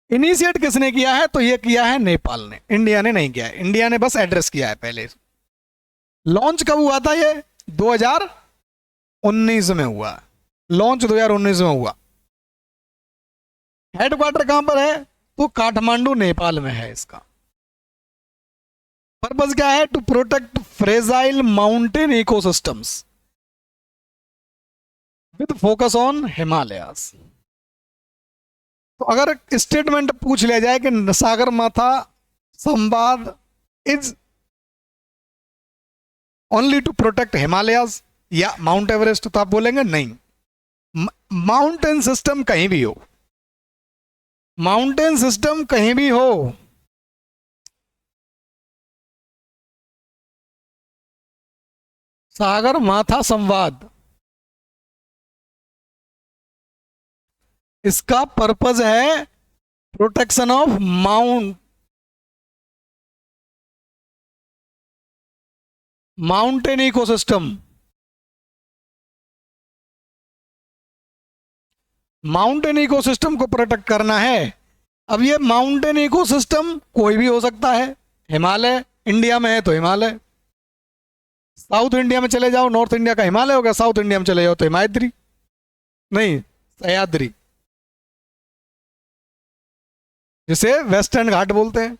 इनिशिएट किसने किया है? तो ये किया है नेपाल ने, इंडिया ने नहीं किया है। इंडिया ने बस एड्रेस किया है पहले। लॉन्च कब हुआ था? ये 2019 में हुआ। लॉन्च 2019 में हुआ। हेडक्वार्टर कहां पर है? तो काठमांडू नेपाल में है इसका। पर्पस क्या है? To protect fragile mountain ecosystems with focus on Himalayas. तो अगर स्टेटमेंट पूछ लिया जाए कि Sagarmatha Samvad is only to protect Himalayas या माउंट एवरेस्ट, तो आप बोलेंगे नहीं। माउंटेन सिस्टम कहीं भी हो, माउंटेन सिस्टम कहीं भी हो, सागरमाथा संवाद, इसका पर्पज है protection of mountain ecosystem. Mountain ecosystem को प्रोटेक्ट करना है। अब ये माउंटेन इकोसिस्टम कोई भी हो सकता है, हिमालय इंडिया में है तो हिमालय, साउथ इंडिया में चले जाओ, नॉर्थ इंडिया का हिमालय होगा, साउथ इंडिया में चले जाओ तो हिमाद्री, नहीं सह्याद्री, जिसे वेस्टर्न घाट बोलते हैं।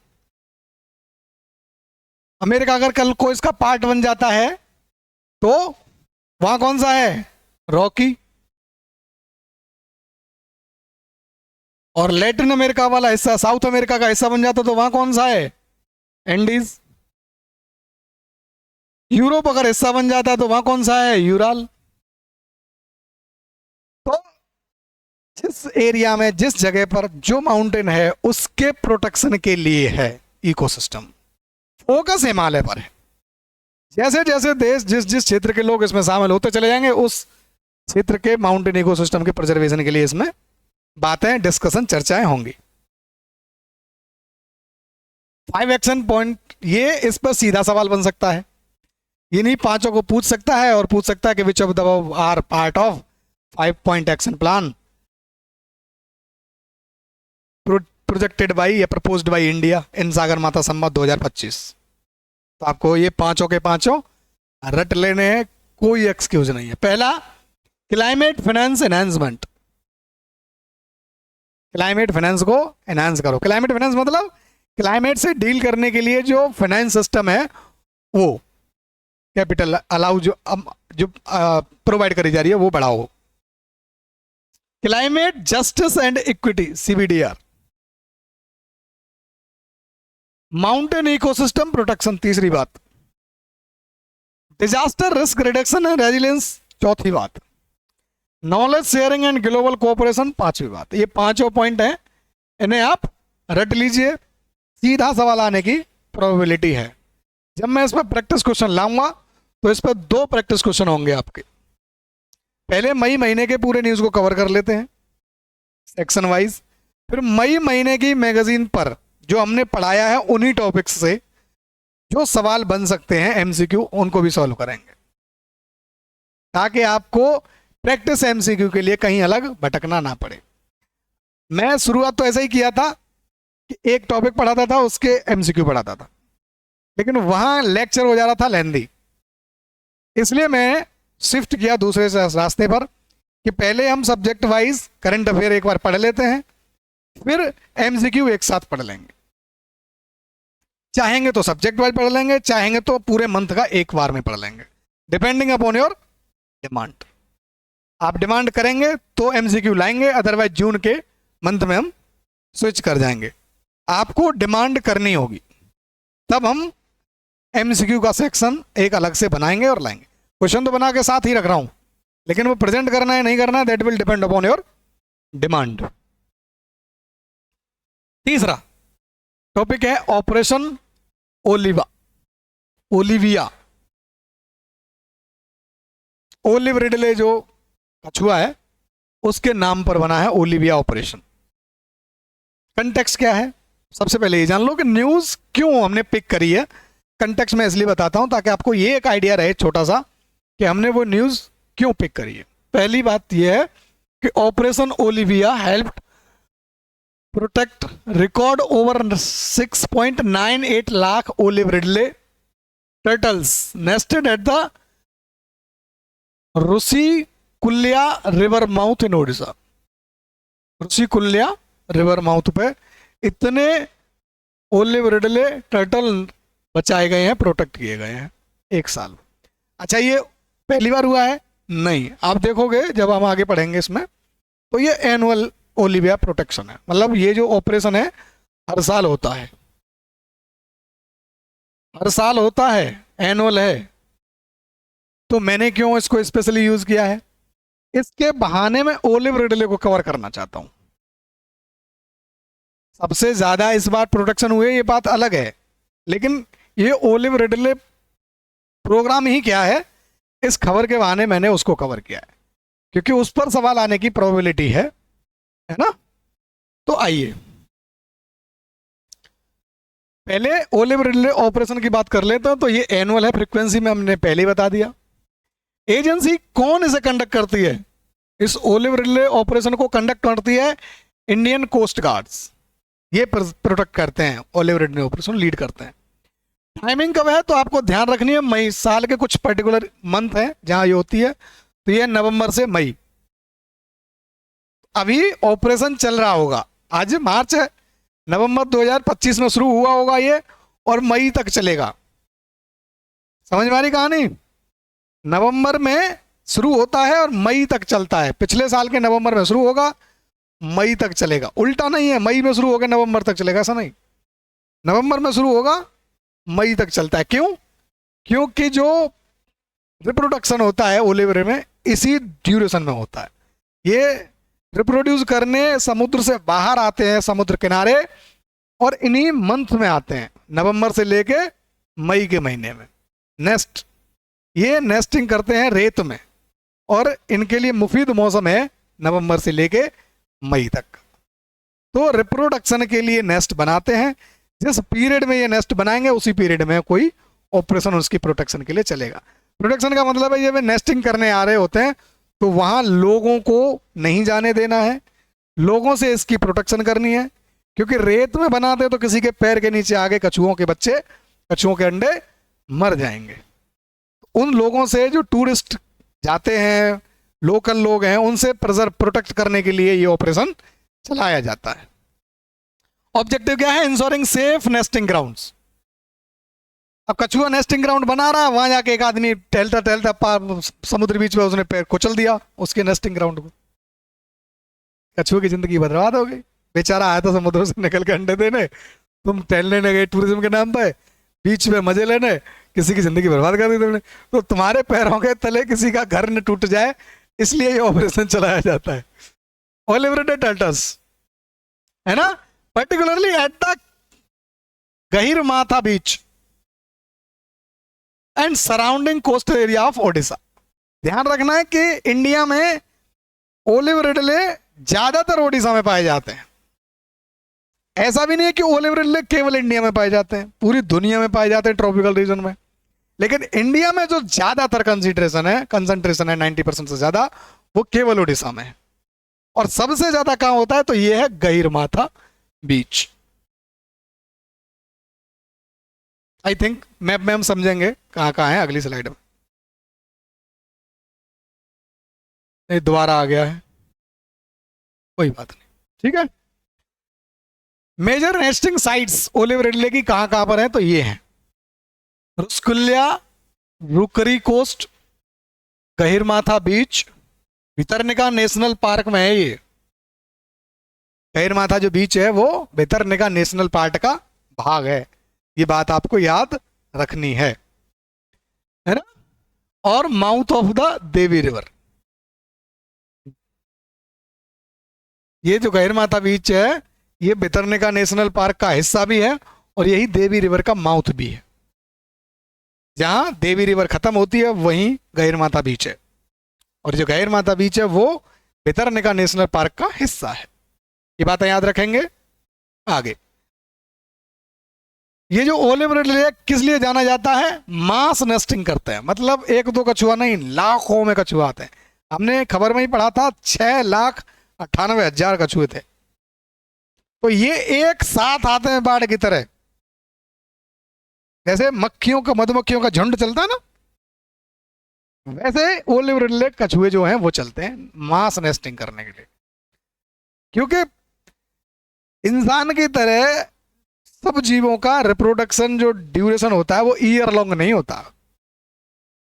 अमेरिका अगर कल को इसका पार्ट बन जाता है तो वहां कौन सा है, रॉकी। और लैटिन अमेरिका वाला हिस्सा साउथ अमेरिका का हिस्सा बन जाता तो वहां कौन सा है, एंडीज। यूरोप अगर हिस्सा बन जाता है तो वहां कौन सा है, यूराल। तो जिस एरिया में, जिस जगह पर जो माउंटेन है उसके प्रोटेक्शन के लिए है इकोसिस्टम, फोकस हिमालय पर है। जैसे जैसे देश, जिस जिस क्षेत्र के लोग इसमें शामिल होते चले जाएंगे, उस क्षेत्र के माउंटेन इकोसिस्टम के प्रिजर्वेशन के लिए इसमें बातें, डिस्कशन, चर्चाएं होंगी। 5 एक्शन पॉइंट, ये इस पर सीधा सवाल बन सकता है, ये नहीं पांचों को पूछ सकता है, और पूछ सकता है कि which of the are part of 5 point action plan projected by या proposed by India in Sagarmatha Samvad 2025। तो आपको ये पांचों के पांचों रट लेने हैं, कोई एक्सक्यूज नहीं है। पहला, climate finance enhancement, climate finance को एनहांस करो। क्लाइमेट फाइनेंस मतलब क्लाइमेट से डील करने के लिए जो फाइनेंस सिस्टम है वो कैपिटल अलाउ जो प्रोवाइड करी जा रही है वो बढ़ाओ। Climate justice and equity, CBDR। Mountain ecosystem protection, तीसरी बात। Disaster risk reduction and resilience, चौथी बात। Knowledge sharing and global cooperation, पांचवी बात। ये पांचों पॉइंट हैं, इन्हें आप रट लीजिए, सीधा सवाल आने की प्रोबेबिलिटी है। जब मैं इस पर प्रैक्टिस क्वेश्चन लाऊंगा तो इस पर 2 प्रैक्टिस क्वेश्चन होंगे आपके। पहले मई महीने के पूरे न्यूज को कवर कर लेते हैं सेक्शन वाइज, फिर मई महीने की मैगजीन पर जो हमने पढ़ाया है उन्हीं टॉपिक्स से जो सवाल बन सकते हैं MCQ, उनको भी सॉल्व करेंगे, ताकि आपको प्रैक्टिस MCQ के लिए कहीं अलग भटकना ना पड़े। मैं शुरुआत तो ऐसा ही किया था कि एक टॉपिक पढ़ाता था, उसके MCQ पढ़ाता था, लेकिन वहां लेक्चर हो जा रहा था लेंदी, इसलिए मैं शिफ्ट किया दूसरे रास्ते पर कि पहले हम सब्जेक्ट वाइज करंट अफेयर एक बार पढ़ लेते हैं, फिर MCQ एक साथ पढ़ लेंगे। चाहेंगे तो सब्जेक्ट वाइज पढ़ लेंगे, चाहेंगे तो पूरे मंथ का एक बार में पढ़ लेंगे, डिपेंडिंग अपॉन योर डिमांड। आप डिमांड करेंगे तो MCQ लाएंगे, अदरवाइज जून के मंथ में हम स्विच कर जाएंगे। आपको डिमांड करनी होगी, तब हम MCQ का सेक्शन एक अलग से बनाएंगे और लाएंगे। क्वेश्चन तो बना के साथ ही रख रहा हूं, लेकिन वो प्रेजेंट करना है नहीं करना है, that will depend upon your demand. तीसरा टॉपिक है ऑपरेशन ओलिविया। ओलिव रिडले जो कछुआ है उसके नाम पर बना है ओलिविया ऑपरेशन। कंटेक्स्ट क्या है, सबसे पहले ये जान लो कि न्यूज क्यों हमने पिक करी है। कंटेक्स्ट में इसलिए बताता हूं ताकि आपको ये एक आइडिया रहे छोटा सा कि हमने वो न्यूज क्यों पिक करी है। पहली बात यह है कि operation Olivia helped protect record over 6.98 lakh olive ridley turtles nested at the Rushikulya river mouth in Odisha. Rushikulya river mouth पे इतने ओलिव रिडले टर्टल बचाए गए हैं, प्रोटेक्ट किए गए हैं एक साल। अच्छा, ये पहली बार हुआ है? नहीं, आप देखोगे जब हम आगे पढ़ेंगे इसमें, तो ये एनुअल ओलिविया प्रोटेक्शन है, मतलब ये जो ऑपरेशन है हर साल होता है, हर साल होता है, एनुअल है। तो मैंने क्यों इसको स्पेशली यूज किया है, इसके बहाने में ओलिव रिडले को कवर करना चाहता हूं। सबसे ज्यादा इस बार प्रोटेक्शन हुए ये बात अलग है, लेकिन ये ओलिव रिडले प्रोग्राम ही क्या है, इस खबर के बहाने मैंने उसको कवर किया है, क्योंकि उस पर सवाल आने की प्रोबेबिलिटी है ना। तो आइए पहले ओलिव रिडले ऑपरेशन की बात कर लेते हैं। तो ये एनुअल है, फ्रीक्वेंसी में हमने पहले ही बता दिया। एजेंसी कौन इसे कंडक्ट करती है, इस ओलिव रिडले ऑपरेशन को कंडक्ट करती है इंडियन कोस्ट गार्ड्स, ये प्रोटेक्ट करते हैं, ओलिव रिडले ऑपरेशन लीड करते हैं। टाइमिंग कब है तो आपको ध्यान रखनी है, मई, साल के कुछ पर्टिकुलर मंथ है जहां ये होती है, तो ये नवंबर से मई। अभी ऑपरेशन चल रहा होगा, आज मार्च है, नवंबर 2025 में शुरू हुआ होगा ये और मई तक चलेगा। समझ में आ रही कहानी? नवंबर में शुरू होता है और मई तक चलता है। पिछले साल के नवंबर में शुरू होगा, मई तक चलेगा। उल्टा नहीं है, मई में शुरू होगा नवंबर तक चलेगा, ऐसा नहीं। नवंबर में शुरू होगा, मई तक चलता है। क्यों? क्योंकि जो रिप्रोडक्शन होता है ओलिवरे में इसी ड्यूरेशन में होता है। ये रिप्रोड्यूस करने समुद्र से बाहर आते हैं, समुद्र किनारे, और इन्हीं मंथ में आते हैं, नवंबर से लेके मई के महीने में। नेस्ट, ये नेस्टिंग करते हैं रेत में, और इनके लिए मुफीद मौसम है नवंबर से लेके मई तक। तो रिप्रोडक्शन के लिए नेस्ट बनाते हैं। जिस पीरियड में ये नेस्ट बनाएंगे उसी पीरियड में कोई ऑपरेशन उसकी प्रोटेक्शन के लिए चलेगा। प्रोटेक्शन का मतलब है ये वे नेस्टिंग करने आ रहे होते हैं तो वहां लोगों को नहीं जाने देना है, लोगों से इसकी प्रोटेक्शन करनी है, क्योंकि रेत में बनाते तो किसी के पैर के नीचे आगे कछुओं के बच्चे, कछुओं के अंडे मर जाएंगे। उन लोगों से जो टूरिस्ट जाते हैं, लोकल लोग हैं, उनसे प्रोटेक्ट करने के लिए ये ऑपरेशन चलाया जाता है। ऑब्जेक्टिव क्या है? Ensuring safe nesting grounds. अब कछुआ नेस्टिंग ग्राउंड बना रहा है, वहां जाके एक आदमी टहलता टहलता समुद्र बीच में उसने पैर कुचल दिया उसके नेस्टिंग ग्राउंड को, कछुए की जिंदगी बर्बाद हो गई। बेचारा आया था समुद्र से निकल के अंडे देने, तुम टहलने गए टूरिज्म के नाम पे, बीच में मजे लेने, किसी की जिंदगी बर्बाद कर दी तुमने। तो तुम्हारे पैरों के तले किसी का घर न टूट जाए, इसलिए ये ऑपरेशन चलाया जाता है। ओलिवरेटेड टर्टल्स, है ना, particularly at the Gahirmatha beach and surrounding coastal area of Odisha. ध्यान रखना है कि इंडिया में ओलिव रिडले ज्यादातर ओडिशा में पाए जाते हैं। ऐसा भी नहीं है कि ओलिव रिडले केवल इंडिया में पाए जाते हैं, पूरी दुनिया में पाए जाते हैं ट्रॉपिकल रीजन में। लेकिन इंडिया में जो ज्यादातर कंसंट्रेशन है 90% से ज्यादा, वो केवल ओडिशा में है। और सबसे ज्यादा कहां होता है तो ये है गहीरमाथा बीच। आई थिंक मैप में हम समझेंगे कहां कहां है अगली स्लाइड में। नहीं, दोबारा आ गया है, कोई बात नहीं, ठीक है। Major nesting sites olive ridley की कहां कहां पर है तो ये है Rushikulya, rookery coast, Gahirmatha beach, Bhitarkanika national park में है। ये गहीरमाथा जो बीच है वो भितरनिका नेशनल पार्क का भाग है, ये बात आपको याद रखनी है ना। और mouth of the Devi river, ये जो गहीरमाथा बीच है ये भितरनिका नेशनल पार्क का हिस्सा भी है और यही देवी रिवर का माउथ भी है। जहां देवी रिवर खत्म होती है वहीं गहीरमाथा बीच है, और जो गहीरमाथा बीच है वो भितरनिका नेशनल पार्क का हिस्सा है। ये बातें याद रखेंगे। आगे, ये जो ओलिव रिडले किस लिए जाना जाता है? मास नेस्टिंग करते हैं, मतलब एक दो कछुआ नहीं, लाखों में कछुआ आते हैं। हमने खबर में ही पढ़ा था 6,98,000 कछुए थे। तो ये एक साथ आते हैं बाढ़ की तरह, जैसे मक्खियों का, मधुमक्खियों का झुंड चलता है ना, वैसे ओलिव रिडले कछुए जो हैं वो चलते हैं मास नेस्टिंग करने के लिए। क्योंकि इंसान की तरह सब जीवों का रिप्रोडक्शन जो ड्यूरेशन होता है वो ईयर लॉन्ग नहीं होता।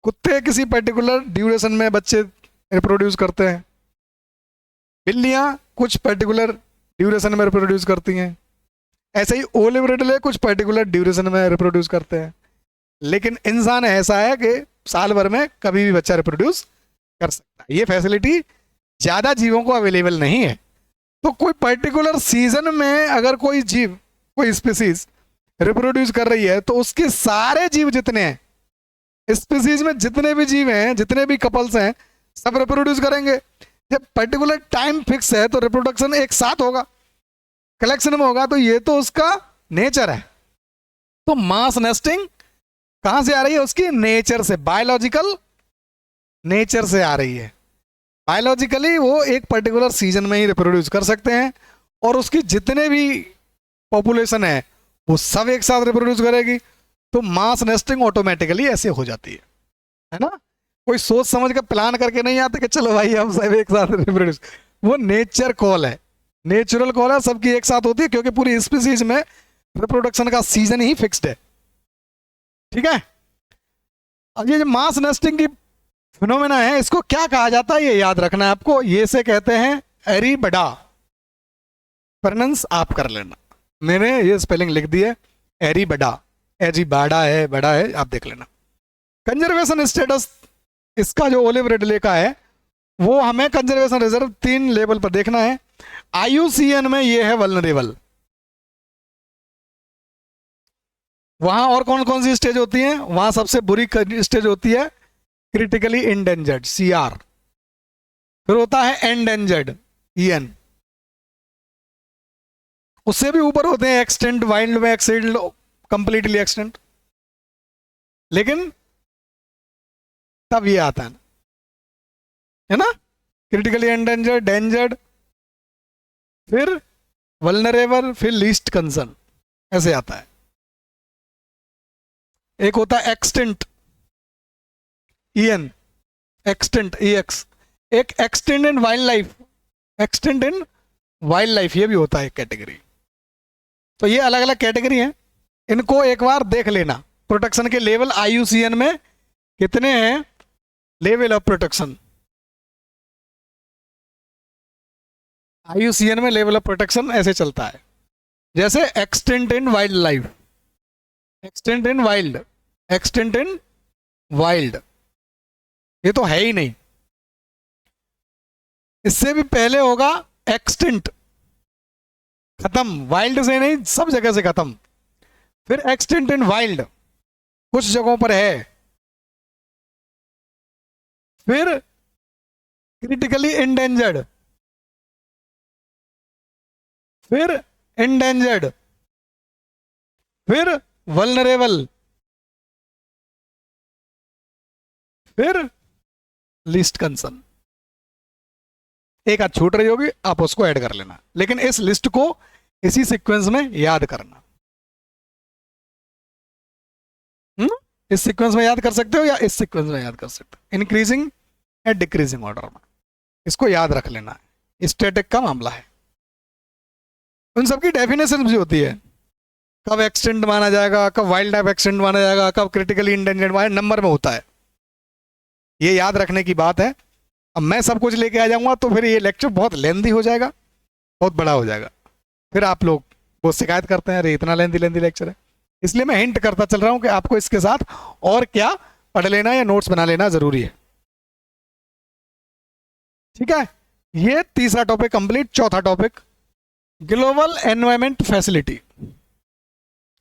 कुत्ते किसी पर्टिकुलर ड्यूरेशन में बच्चे रिप्रोड्यूस करते हैं, बिल्लियां कुछ पर्टिकुलर ड्यूरेशन में रिप्रोड्यूस करती हैं, ऐसे ही ओलिव रिडले कुछ पर्टिकुलर ड्यूरेशन में रिप्रोड्यूस करते हैं। लेकिन इंसान ऐसा है कि साल भर में कभी भी बच्चा रिप्रोड्यूस कर सकता है। ये फैसिलिटी ज्यादा जीवों को अवेलेबल नहीं है। तो कोई पर्टिकुलर सीजन में अगर कोई जीव, कोई स्पीसीज रिप्रोड्यूस कर रही है तो उसके सारे जीव जितने हैं, स्पीसीज में जितने भी जीव हैं, जितने भी कपल्स हैं, सब रिप्रोड्यूस करेंगे। जब पर्टिकुलर टाइम फिक्स है तो रिप्रोडक्शन एक साथ होगा, कलेक्शन में होगा, तो ये तो उसका नेचर है। तो मास नेस्टिंग कहां से आ रही है? उसकी नेचर से, बायोलॉजिकल नेचर से आ रही है। बायोलॉजिकली वो एक पर्टिकुलर सीजन में ही रिप्रोड्यूस कर सकते हैं और उसकी जितने भी पॉपुलेशन है वो सब एक साथ रिप्रोड्यूस करेगी। तो मास नेस्टिंग ऑटोमेटिकली ऐसे हो जाती है ना। कोई सोच समझ कर प्लान करके नहीं आते कि चलो भाई हम सब एक साथ रिप्रोड्यूस। वो नेचर कॉल है, नेचुरल कॉल है, सबकी एक साथ होती है, क्योंकि पूरी स्पीसीज में रिप्रोडक्शन का सीजन ही फिक्स्ड है। ठीक है। अब ये जो मास नेस्टिंग की फिनोमेना है, इसको क्या कहा जाता है ये याद रखना है आपको। ये से कहते हैं एरीबडा। प्रोनाउंस आप कर लेना, मैंने ये स्पेलिंग लिख दी है एरीबडा। एरीबाडा है, बड़ा है, आप देख लेना। कंजर्वेशन स्टेटस इसका जो ओलिव रिडले का है, वो हमें कंजर्वेशन रिजर्व 3 लेवल पर देखना है। IUCN में ये है वल्नरेबल। वहां और कौन कौन सी स्टेज होती है? वहां सबसे बुरी स्टेज होती है क्रिटिकली इंडेंजर्ड, CR। फिर होता है एंडेंजर्ड, EN। उससे भी ऊपर होते हैं एक्सटेंट, वाइल्ड में एक्सटेंट, कंप्लीटली एक्सटेंट। लेकिन तब ये आता है ना, क्रिटिकली एंडेंजर्ड, डेंजर्ड, फिर वल्नरेबल, फिर लीस्ट कंसर्न, ऐसे आता है। एक होता है एक्सटेंट, EN, एक्सटेंट, EX। एक एक्सटेंट इन वाइल्ड लाइफ, एक्सटेंट इन वाइल्ड लाइफ, ये भी होता है कैटेगरी। तो ये अलग अलग कैटेगरी हैं, इनको एक बार देख लेना। प्रोटेक्शन के लेवल IUCN में कितने हैं, लेवल ऑफ प्रोटेक्शन। IUCN में लेवल ऑफ प्रोटेक्शन ऐसे चलता है, जैसे एक्सटेंट इन वाइल्ड लाइफ, एक्सटेंट इन वाइल्ड, एक्सटेंट इन वाइल्ड, ये तो है ही नहीं। इससे भी पहले होगा एक्सटेंट, खत्म, वाइल्ड से नहीं, सब जगह से खत्म। फिर एक्सटेंट इन वाइल्ड, कुछ जगहों पर है। फिर क्रिटिकली इंडेंजर्ड, फिर इंडेंजर्ड, फिर वल्नरेबल, फिर लिस्ट कंसर्न। एक आध छूट रही होगी, आप उसको ऐड कर लेना, लेकिन इस लिस्ट को इसी सीक्वेंस में याद करना। इस सीक्वेंस में याद कर सकते हो या इस सीक्वेंस में याद कर सकते हो, इंक्रीजिंग या डिक्रीजिंग ऑर्डर में, इसको याद रख लेना है। स्टैटिक का मामला है। उन सबकी डेफिनेशन भी होती है, कब एक्सटेंट माना जाएगा, कब वाइल्ड लाइफ एक्सटेंट माना जाएगा, कब क्रिटिकली इंडेंजर्ड, नंबर में होता है। ये याद रखने की बात है। अब मैं सब कुछ लेके आ जाऊंगा तो फिर ये लेक्चर बहुत लेंदी हो जाएगा, बहुत बड़ा हो जाएगा, फिर आप लोग वो शिकायत करते हैं अरे इतना लेंदी लेक्चर है। इसलिए मैं हिंट करता चल रहा हूं कि आपको इसके साथ और क्या पढ़ लेना या नोट्स बना लेना जरूरी है। ठीक है, ये तीसरा टॉपिक कंप्लीट। चौथा टॉपिक ग्लोबल एनवायरमेंट फैसिलिटी,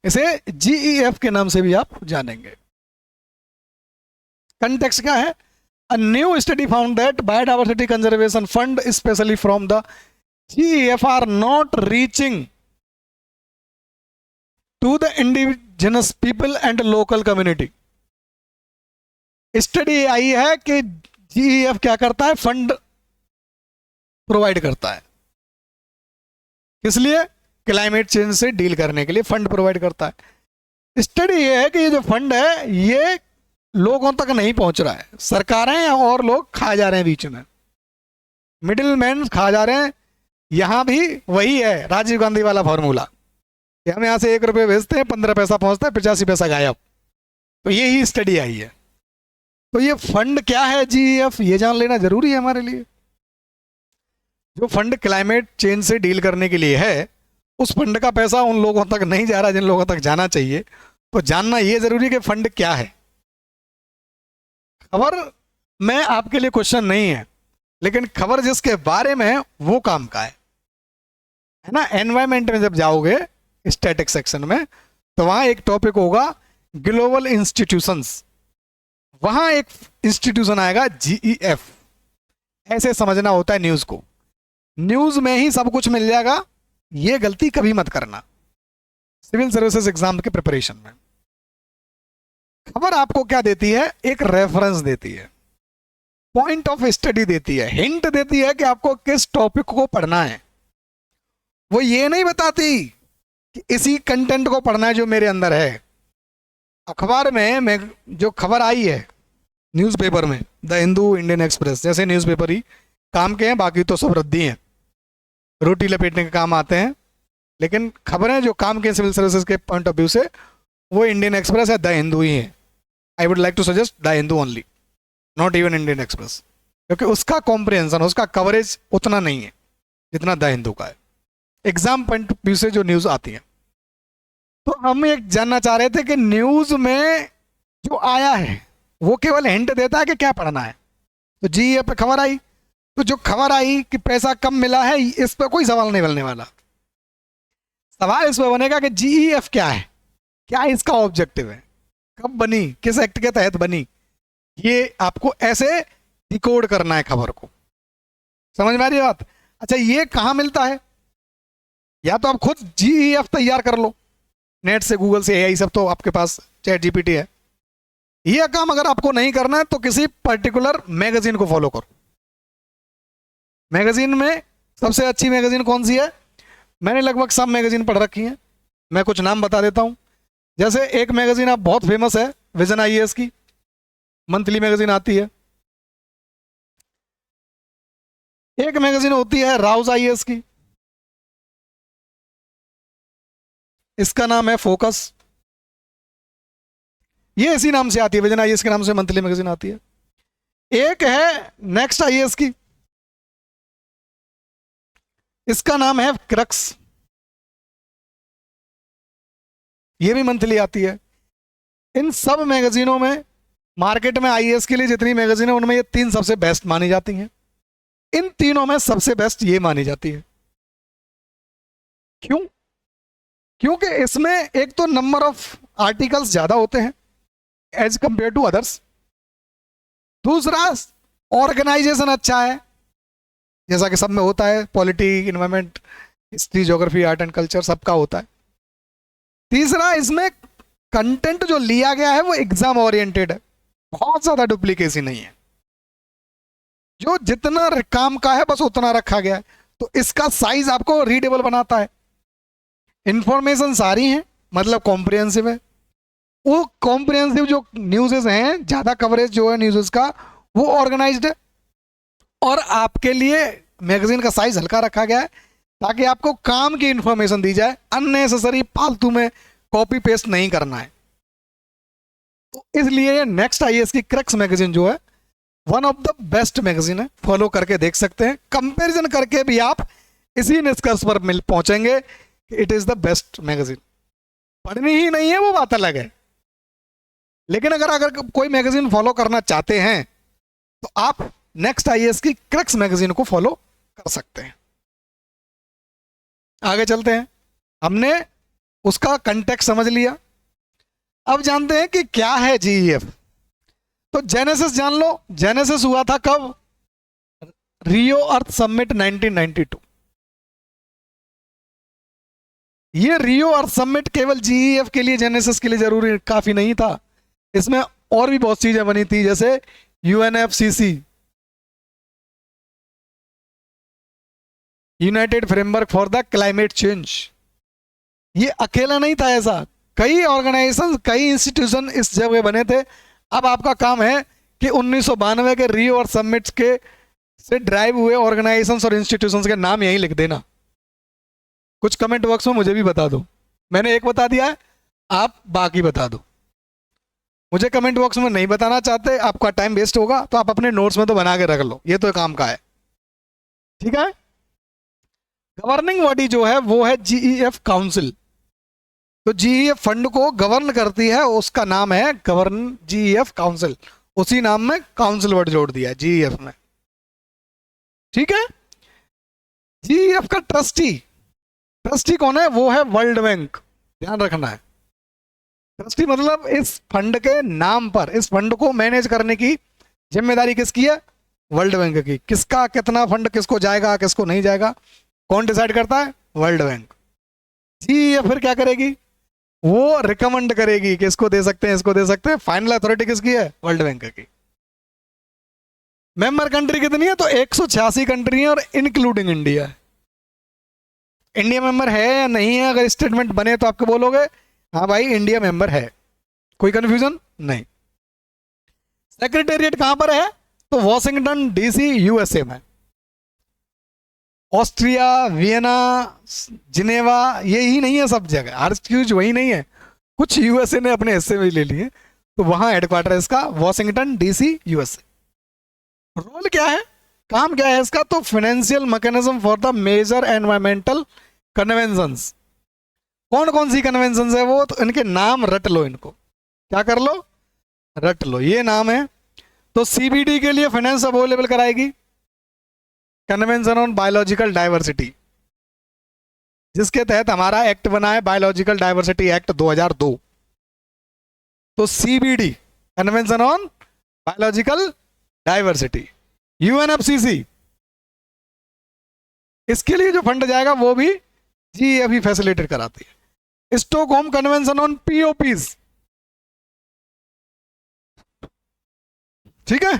इसे GEF के नाम से भी आप जानेंगे। कंटेक्स्ट क्या है? A new study found that biodiversity conservation fund, especially from the GEF, are not reaching to the indigenous people and local community. Study आई है कि GEF क्या करता है, फंड प्रोवाइड करता है। किस लिए? क्लाइमेट चेंज से डील करने के लिए फंड प्रोवाइड करता है। स्टडी ये है कि ये जो फंड है ये लोगों तक नहीं पहुंच रहा है, सरकारें और लोग खा जा रहे हैं, बीच में मिडिल मैन खा जा रहे हैं। यहां भी वही है राजीव गांधी वाला फॉर्मूला कि हम यहां से 1 रुपये भेजते हैं, 15 पैसा पहुंचता है, 85 पैसा गायब। तो यही स्टडी आई है। तो ये फंड क्या है GEF, ये जान लेना जरूरी है हमारे लिए। जो फंड क्लाइमेट चेंज से डील करने के लिए है, उस फंड का पैसा उन लोगों तक नहीं जा रहा जिन लोगों तक जाना चाहिए। तो जानना ये जरूरी है कि फंड क्या है। खबर में आपके लिए क्वेश्चन नहीं है, लेकिन खबर जिसके बारे में है वो काम का है ना। एनवायरमेंट में जब जाओगे स्टैटिक सेक्शन में, तो वहां एक टॉपिक होगा ग्लोबल इंस्टीट्यूशंस, वहां एक इंस्टीट्यूशन आएगा GEF। ऐसे समझना होता है न्यूज को, न्यूज में ही सब कुछ मिल जाएगा, ये गलती कभी मत करना सिविल सर्विसेज एग्जाम के प्रिपरेशन में। खबर आपको क्या देती है? एक रेफरेंस देती है, पॉइंट ऑफ स्टडी देती है, हिंट देती है कि आपको किस टॉपिक को पढ़ना है। वो ये नहीं बताती कि इसी कंटेंट को पढ़ना है जो मेरे अंदर है। अखबार में मैं जो खबर आई है न्यूज़पेपर में, द हिंदू, इंडियन एक्सप्रेस जैसे न्यूज़पेपर ही काम के हैं, बाकी तो सब रद्दी हैं, रोटी लपेटने के काम आते हैं, लेकिन खबरें जो काम के सिविल सर्विसेज के पॉइंट ऑफ व्यू से वो इंडियन एक्सप्रेस है, द हिंदू ही है। I would like to suggest the Hindu only, not even Indian Express, क्योंकि उसका कॉम्प्रिहेंशन, उसका कवरेज उतना नहीं है जितना द हिंदू का है, एग्जाम पॉइंट ऑफ व्यू से जो न्यूज़ आती है। तो हम ये जानना चाह रहे थे कि न्यूज़ में जो आया है वो केवल हिंट देता है कि क्या पढ़ना है। तो जी पे खबर आई, तो जो खबर आई कि पैसा कम मिला है, इस पर कोई सवाल नहीं बनने वाला। सवाल इस पर बनेगा कि जीईएफ क्या है, क्या इसका ऑब्जेक्टिव है, कब बनी, किस एक्ट के तहत बनी, ये आपको ऐसे डिकोड करना है खबर को। समझ में आ रही है बात? अच्छा, ये कहाँ मिलता है? या तो आप खुद जीईएफ तैयार कर लो नेट से, गूगल से, एआई सब तो आपके पास, चैट जीपीटी है। ये काम अगर आपको नहीं करना है तो किसी पर्टिकुलर मैगजीन को फॉलो करो। मैगजीन में सबसे अच्छी मैगजीन कौन सी है? मैंने लगभग सब मैगजीन पढ़ रखी हैं, मैं कुछ नाम बता देता हूं। जैसे एक मैगजीन आप बहुत फेमस है, विजन आईएएस की मंथली मैगजीन आती है। एक मैगजीन होती है राउज आईएएस की, इसका नाम है फोकस, ये इसी नाम से आती है, विजन आईएएस के नाम से मंथली मैगजीन आती है। एक है नेक्स्ट आईएएस की, इसका नाम है क्रक्स, ये भी मंथली आती है। इन सब मैगजीनों में, मार्केट में आईएएस के लिए जितनी मैगजीन है उनमें ये तीन सबसे बेस्ट मानी जाती हैं। इन तीनों में सबसे बेस्ट ये मानी जाती है। क्यों? क्योंकि इसमें एक तो नंबर ऑफ आर्टिकल्स ज्यादा होते हैं एज कंपेयर टू अदर्स, दूसरा ऑर्गेनाइजेशन अच्छा है, जैसा कि सब में होता है, polity, environment, history, geography, art and culture सबका होता है। तीसरा, इसमें कंटेंट जो लिया गया है वो एग्जाम ओरिएंटेड है, बहुत ज्यादा डुप्लीकेसी नहीं है, जो जितना काम का है बस उतना रखा गया है, तो इसका साइज आपको रीडेबल बनाता है। इंफॉर्मेशन सारी है, मतलब कॉम्प्रिहेंसिव है। वो कॉम्प्रिहेंसिव जो न्यूज़ हैं, ज्यादा कवरेज जो है न्यूज़ का वो ऑर्गेनाइज्ड है, और आपके लिए मैगजीन का साइज हल्का रखा गया है ताकि आपको काम की इंफॉर्मेशन दी जाए, अननेसेसरी फालतू में कॉपी पेस्ट नहीं करना है। तो इसलिए नेक्स्ट आईएएस की क्रक्स मैगजीन जो है one of the best magazine है, फॉलो करके देख सकते हैं। कंपैरिजन करके भी आप इसी निष्कर्ष पर मिल पहुंचेंगे कि it is the best magazine. पढ़नी ही नहीं है वो बात अलग है, लेकिन अगर कोई मैगजीन फॉलो करना चाहते हैं तो आप नेक्स्ट आईएएस की क्रक्स मैगजीन को फॉलो कर सकते हैं। आगे चलते हैं, हमने उसका कंटेक्स्ट समझ लिया, अब जानते हैं कि क्या है जीईएफ। तो जेनेसिस जान लो, जेनेसिस हुआ था कब? रियो अर्थ समिट 1992। ये रियो अर्थ समिट केवल जीईएफ के लिए, जेनेसिस के लिए जरूरी काफी नहीं था, इसमें और भी बहुत चीजें बनी थी, जैसे UNFCCC, United framework for the climate change. ये अकेला नहीं था, ऐसा कई ऑर्गेनाइजेशन, कई इंस्टीट्यूशन इस जगह बने थे। अब आपका काम है कि 1992 के रियो और समिट के से ड्राइव हुए ऑर्गेनाइजेशंस और इंस्टीट्यूशंस के नाम यहीं लिख देना। कुछ कमेंट बॉक्स में मुझे भी बता दो, मैंने एक बता दिया है, आप बाकी बता दो। मुझे कमेंट बॉक्स में नहीं बताना चाहते, आपका टाइम वेस्ट होगा, तो आप अपने नोट्स में तो बना के रख लो, ये तो काम का है, ठीक है। गवर्निंग बॉडी जो है वो है जीईएफ काउंसिल। तो जीईएफ फंड को गवर्न करती है, उसका नाम है गवर्न जीईएफ काउंसिल, उसी नाम में काउंसिल वर्ड जोड़ दिया जीईएफ में, ठीक है। जीईएफ का ट्रस्टी, ट्रस्टी कौन है? वो है वर्ल्ड बैंक, ध्यान रखना है। ट्रस्टी मतलब इस फंड के नाम पर, इस फंड को मैनेज करने की जिम्मेदारी किसकी है? वर्ल्ड बैंक की। किसका कितना फंड किसको जाएगा किसको नहीं जाएगा कौन डिसाइड करता है? World bank. जीईएफ फिर क्या करेगी? वो रिकमेंड करेगी कि इसको दे सकते हैं, इसको दे सकते हैं। फाइनल अथॉरिटी किसकी है? वर्ल्ड बैंक की। मेंबर कंट्री कितनी है? तो 186 कंट्री है, और इंक्लूडिंग इंडिया है। इंडिया मेंबर है या नहीं है? अगर स्टेटमेंट बने तो आपको बोलोगे हाँ भाई इंडिया मेंबर है, कोई कंफ्यूजन नहीं। सेक्रेटेरिएट कहां पर है? तो वॉशिंगटन डीसी यूएसए में। ऑस्ट्रिया, वियना, जिनेवा, ये ही नहीं है सब जगह, हर चीज वही नहीं है, कुछ यूएसए ने अपने हिस्से में ले लिए, तो वहां हेडक्वार्टर है इसका, वॉशिंगटन डीसी यूएसए। रोल क्या है, काम क्या है इसका? तो financial mechanism for the major environmental conventions. कौन कौन सी कन्वेंशंस है वो? तो इनके नाम रट लो, इनको क्या कर लो, रट लो, ये नाम है। तो सीबीडी के लिए फाइनेंस अवेलेबल कराएगी कन्वेंशन ऑन बायोलॉजिकल डाइवर्सिटी, जिसके तहत हमारा एक्ट बना है बायोलॉजिकल डाइवर्सिटी एक्ट 2002। तो CBD convention on biological diversity. UNFCCC, इसके लिए जो फंड जाएगा वो भी जी अभी फैसिलिटेट कराती है। स्टॉकहोम कन्वेंशन ऑन पीओपीज, ठीक है।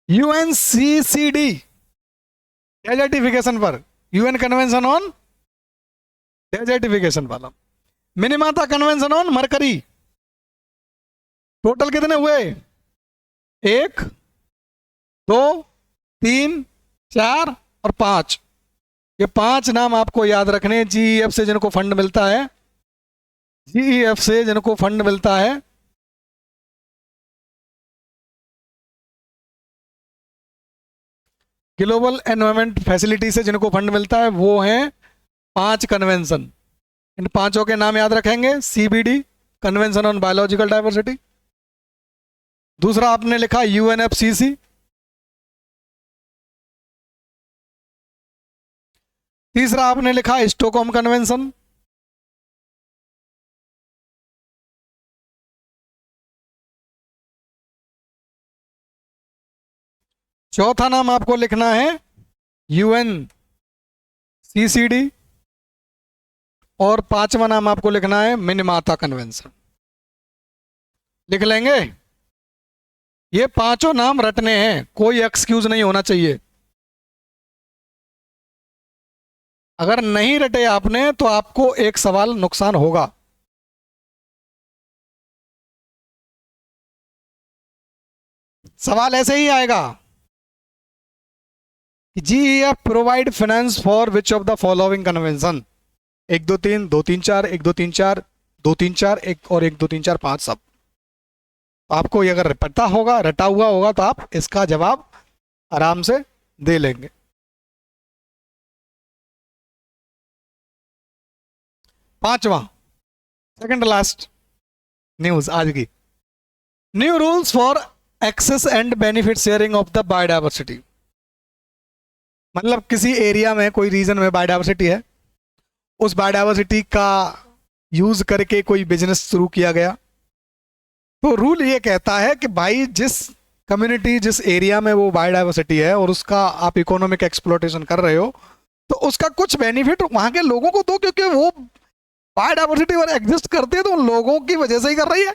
यूएनसीसीडी डेजर्टिफिकेशन पर, यूएन कन्वेंशन ऑन डेजर्टिफिकेशन वाला। मिनिमाता कन्वेंशन ऑन मरकरी। टोटल कितने हुए? 1, 2, 3, 4 और 5। ये 5 नाम आपको याद रखने। जीईएफ से जिनको फंड मिलता है, जीईएफ से जिनको फंड मिलता है, ग्लोबल एनवायरमेंट फैसिलिटी से जिनको फंड मिलता है, वो हैं 5 कन्वेंशन। इन 5 के नाम याद रखेंगे। CBD convention on biological diversity, दूसरा आपने लिखा यूएनएफसीसी, तीसरा आपने लिखा स्टॉकहोम कन्वेंशन, चौथा नाम आपको लिखना है यूएनसीसीडी, और 5वां नाम आपको लिखना है मिनिमाता कन्वेंशन। लिख लेंगे? ये 5 नाम रटने हैं, कोई एक्सक्यूज नहीं होना चाहिए। अगर नहीं रटे आपने तो आपको एक सवाल नुकसान होगा। सवाल ऐसे ही आएगा कि GEF provide finance for which of the following convention. 1 2 3 2 3 4 1 2 3 4 2 3 4 1 और 1 2 3 4 5 सब। आपको ये अगर पता होगा, रटा हुआ होगा, तो आप इसका जवाब आराम से दे लेंगे। पांचवा, सेकंड लास्ट न्यूज आज की, new rules for access and benefit sharing of the biodiversity. मतलब किसी एरिया में, कोई रीजन में बायोडाइवर्सिटी है, उस बायोडाइवर्सिटी का यूज करके कोई बिजनेस शुरू किया गया, तो रूल ये कहता है कि भाई जिस कम्युनिटी, जिस एरिया में वो बायोडाइवर्सिटी है और उसका आप इकोनॉमिक एक्सप्लोटेशन कर रहे हो, तो उसका कुछ बेनिफिट वहां के लोगों को दो, क्योंकि वो बायोडाइवर्सिटी और एग्जिस्ट करते हैं तो उन लोगों की वजह से ही कर रही है।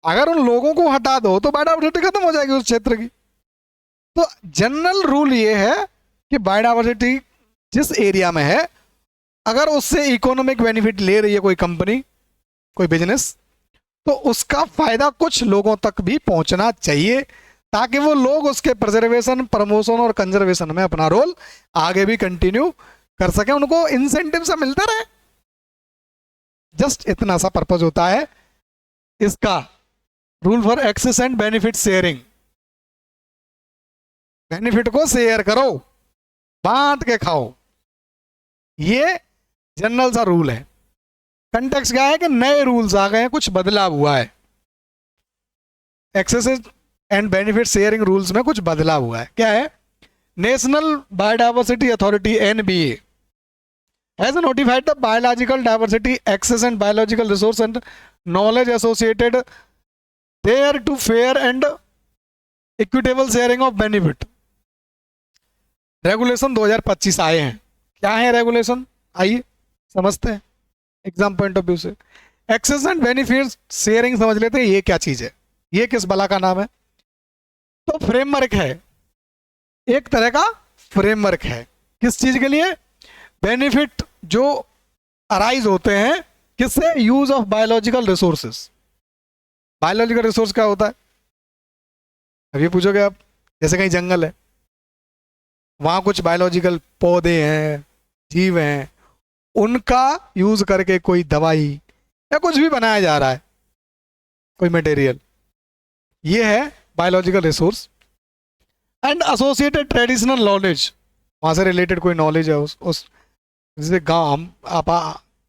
अगर उन लोगों को हटा दो तो बायोडाइवर्सिटी खत्म हो जाएगी उस क्षेत्र की। तो जनरल रूल ये है कि बायोडाइवर्सिटी जिस एरिया में है, अगर उससे इकोनॉमिक बेनिफिट ले रही है कोई कंपनी, कोई बिजनेस, तो उसका फायदा कुछ लोगों तक भी पहुंचना चाहिए, ताकि वो लोग उसके प्रिजर्वेशन, प्रमोशन और कंजर्वेशन में अपना रोल आगे भी कंटिन्यू कर सके, उनको इंसेंटिव से मिलता रहे। जस्ट इतना सा पर्पज होता है इसका, rule for access and benefit sharing. Benefit को शेयर करो, बांट के खाओ, ये जनरल सा रूल है। कंटेक्स्ट क्या है कि नए रूल्स आ गए हैं, कुछ बदलाव हुआ है, access and benefit sharing rules में कुछ बदलाव हुआ है। क्या है? National biodiversity authority NBA has notified the biological diversity access and biological resource and knowledge associated there to fair and equitable sharing of benefit. Regulation 2025 आए हैं। क्या है रेगुलेशन? आइए समझते हैं एग्जाम पॉइंट ऑफ व्यू से। एक्सेस एंड बेनिफिट शेयरिंग समझ लेते हैं, ये क्या चीज है, ये किस बला का नाम है। तो फ्रेमवर्क है, एक तरह का फ्रेमवर्क है, किस चीज के लिए? बेनिफिट जो अराइज होते हैं किससे? Use of biological resources. Biological resource क्या होता है? अब ये पूछोगे आप, जैसे कहीं जंगल है, वहां कुछ बायोलॉजिकल पौधे हैं, जीव हैं, उनका यूज करके कोई दवाई या कुछ भी बनाया जा रहा है, कोई मटेरियल, ये है biological resource. And associated traditional knowledge, वहां से रिलेटेड कोई नॉलेज है उस जैसे गाँव, हम आप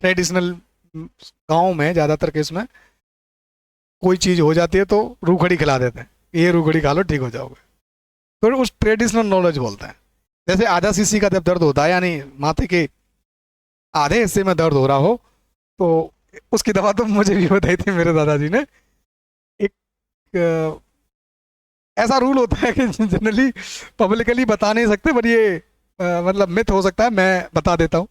ट्रेडिशनल गाँव में ज़्यादातर केस में कोई चीज़ हो जाती है तो रूखड़ी खिला देते हैं, ये रूखड़ी खा लो ठीक हो जाओगे, तो उस ट्रेडिशनल नॉलेज बोलते हैं। जैसे आधा सीसी का जब दर्द होता है, यानी माथे के आधे हिस्से में दर्द हो रहा हो, तो उसकी दवा तो मुझे भी बताई थी मेरे दादाजी ने। एक ऐसा रूल होता है कि जनरली पब्लिकली बता नहीं सकते, पर ये मतलब मिथ हो सकता है, मैं बता देता हूँ।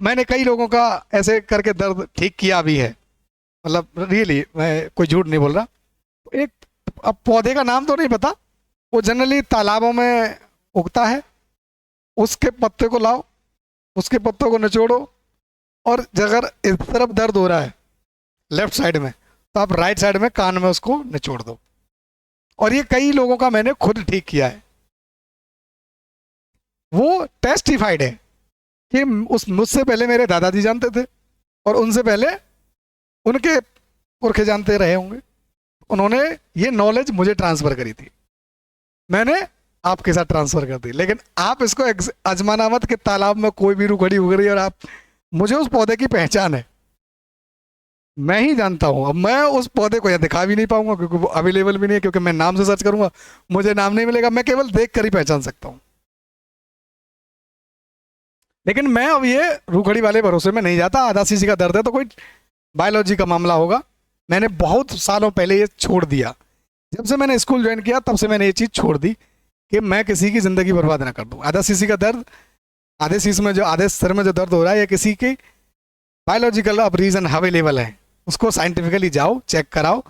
मैंने कई लोगों का ऐसे करके दर्द ठीक किया भी है, मतलब रियली, मैं कोई झूठ नहीं बोल रहा। एक, अब पौधे का नाम तो नहीं पता, वो जनरली तालाबों में उगता है, उसके पत्ते को लाओ, उसके पत्तों को निचोड़ो, और अगर इस तरफ दर्द हो रहा है लेफ्ट साइड में, तो आप राइट साइड में कान में उसको निचोड़ दो। और ये कई लोगों का मैंने खुद ठीक किया है, वो टेस्टिफाइड है कि उस मुझसे पहले मेरे दादाजी जानते थे, और उनसे पहले उनके पुरखे जानते रहे होंगे, उन्होंने ये नॉलेज मुझे ट्रांसफर करी थी, मैंने आपके साथ ट्रांसफर कर दी। लेकिन आप इसको आजमाना मत कि तालाब में कोई भी रूखड़ी उग रही है और आप, मुझे उस पौधे की पहचान है, मैं ही जानता हूँ। अब मैं उस पौधे को यहाँ दिखा भी नहीं पाऊंगा क्योंकि वो अवेलेबल भी नहीं है, क्योंकि मैं नाम से सर्च करूंगा मुझे नाम नहीं मिलेगा, मैं केवल देख कर ही पहचान सकता हूँ। लेकिन मैं अब ये रूखड़ी वाले भरोसे में नहीं जाता, आधा सीसी का दर्द है तो कोई बायोलॉजी का मामला होगा। मैंने बहुत सालों पहले ये छोड़ दिया, जब से मैंने स्कूल ज्वाइन किया तब से मैंने ये चीज़ छोड़ दी कि मैं किसी की ज़िंदगी बर्बाद ना कर दूँ। आधा सीसी का दर्द, आधे सीस में जो, आधे सर में जो दर्द हो रहा है, या किसी की बायोलॉजिकल अब रीज़न अवेलेबल है, उसको साइंटिफिकली जाओ चेक कराओ,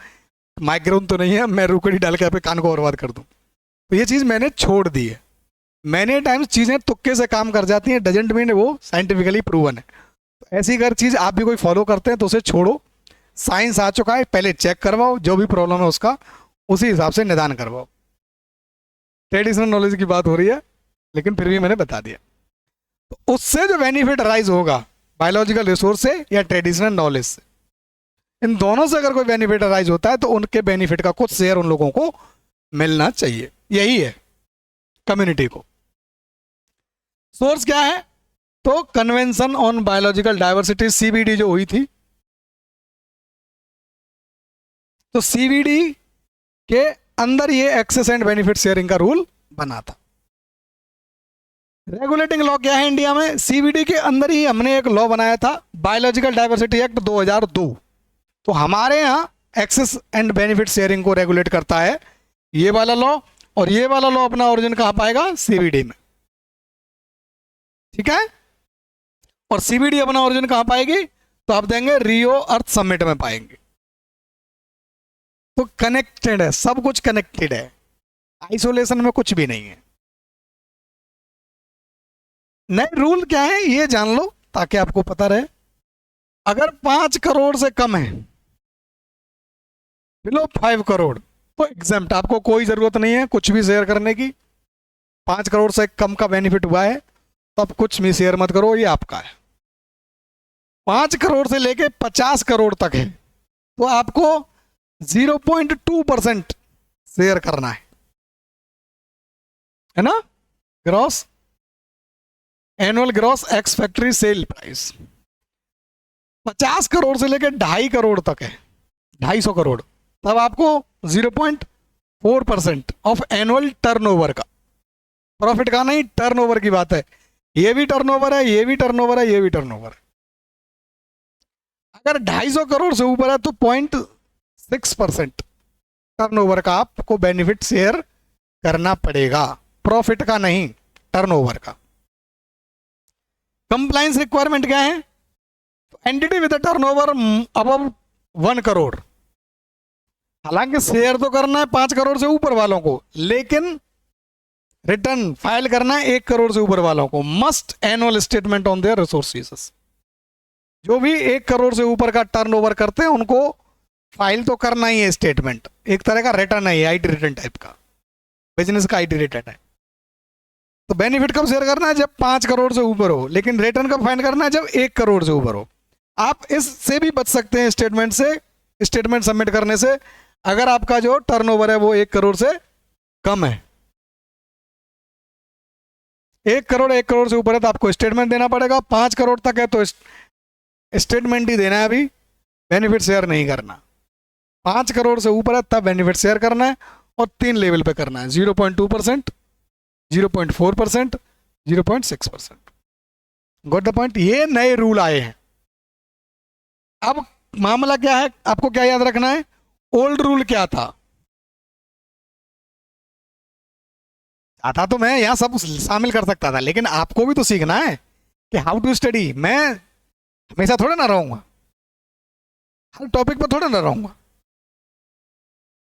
माइग्रेन तो नहीं है, मैं रूखड़ी डाल के अपने कान को बर्बाद कर दूँ। तो ये चीज़ मैंने छोड़ दी है। मैनी टाइम्स चीज़ें तुक्के से काम कर जाती हैं, डजेंट मीन वो साइंटिफिकली प्रूवन है। तो ऐसी अगर चीज़ आप भी कोई फॉलो करते हैं तो उसे छोड़ो, साइंस आ चुका है, पहले चेक करवाओ, जो भी प्रॉब्लम है उसका उसी हिसाब से निदान करवाओ। ट्रेडिशनल नॉलेज की बात हो रही है, लेकिन फिर भी मैंने बता दिया। तो उससे जो बेनिफिट अराइज होगा, बायोलॉजिकल रिसोर्स से या ट्रेडिशनल नॉलेज से, इन दोनों से अगर कोई बेनिफिट अराइज होता है तो उनके बेनिफिट का कुछ शेयर उन लोगों को मिलना चाहिए। यही है कम्युनिटी को। सोर्स क्या है? तो convention on biological diversity, CBD जो हुई थी, तो सीबीडी के अंदर ये एक्सेस एंड बेनिफिट शेयरिंग का रूल बना था। रेगुलेटिंग लॉ क्या है इंडिया में? सीबीडी के अंदर ही हमने एक लॉ बनाया था, बायोलॉजिकल डाइवर्सिटी एक्ट 2002। तो हमारे यहाँ एक्सेस एंड बेनिफिट शेयरिंग को रेगुलेट करता है ये वाला लॉ, और ये वाला लॉ अपना ओरिजिन कहाँ पाएगा? सीबीडी में। ठीक है? और सीबीडी अपना ओरिजिन कहां पाएगी? तो आप देंगे रियो अर्थ समिट में पाएंगे। तो कनेक्टेड है, सब कुछ कनेक्टेड है, आइसोलेशन में कुछ भी नहीं है। नए रूल क्या है ये जान लो ताकि आपको पता रहे। अगर 5 करोड़ से कम है, बिलो 5 करोड़, तो एग्जाम्प्ट, आपको कोई जरूरत नहीं है कुछ भी शेयर करने की। 5 करोड़ से कम का बेनिफिट हुआ है तो आप कुछ भी शेयर मत करो, ये आपका है। 5 करोड़ से लेके 50 करोड़ तक है तो आपको 0.2% शेयर करना है ना? Gross annual gross ex factory sale price 50 crore से लेकर 2.5 करोड़ तक है, 250 करोड़, तब आपको 0.4% ऑफ एनुअल टर्नओवर का, प्रॉफिट का नहीं, टर्नओवर की बात है। ये भी टर्नओवर है, ये भी टर्नओवर है, ये भी टर्नओवर है। अगर 250 करोड़ से ऊपर है तो 0.6% टर्नओवर का आपको बेनिफिट शेयर करना पड़ेगा, प्रॉफिट का नहीं, टर्नओवर का। कंप्लायंस रिक्वायरमेंट क्या है? Entity with turnover above 1 crore, हालांकि शेयर तो करना है 5 करोड़ से ऊपर वालों को, लेकिन रिटर्न फाइल करना है 1 करोड़ से ऊपर वालों को। Must annual statement on their resources, जो भी 1 करोड़ से ऊपर का टर्नओवर करते हैं उनको फाइल तो करना ही है स्टेटमेंट, एक तरह का रिटर्न है, आईटी रिटर्न टाइप का, बिजनेस का आईटी रिटर्न है। तो बेनिफिट कब शेयर करना है? जब 5 करोड़ से ऊपर हो, लेकिन रिटर्न कब फाइंड करना है? जब 1 करोड़ से ऊपर हो। आप इससे भी बच सकते हैं स्टेटमेंट से, स्टेटमेंट सबमिट करने से, अगर आपका जो टर्नओवर है वो 1 करोड़ से कम है। 1 करोड़ से ऊपर है तो आपको स्टेटमेंट देना पड़ेगा। 5 करोड़ तक है तो स्टेटमेंट ही देना है, अभी बेनिफिट शेयर नहीं करना। 5 करोड़ से ऊपर है तब बेनिफिट शेयर करना है, और 3 लेवल पे करना है, 0.2%, 0.4%, 0.6%। Got the point? ये नए रूल आए हैं। अब मामला क्या है, आपको क्या याद रखना है? ओल्ड रूल क्या था? आता तो मैं यहां सब शामिल कर सकता था, लेकिन आपको भी तो सीखना है कि हाउ टू स्टडी। मैं हमेशा थोड़ा ना रहूंगा, हर टॉपिक पर थोड़ा ना रहूंगा,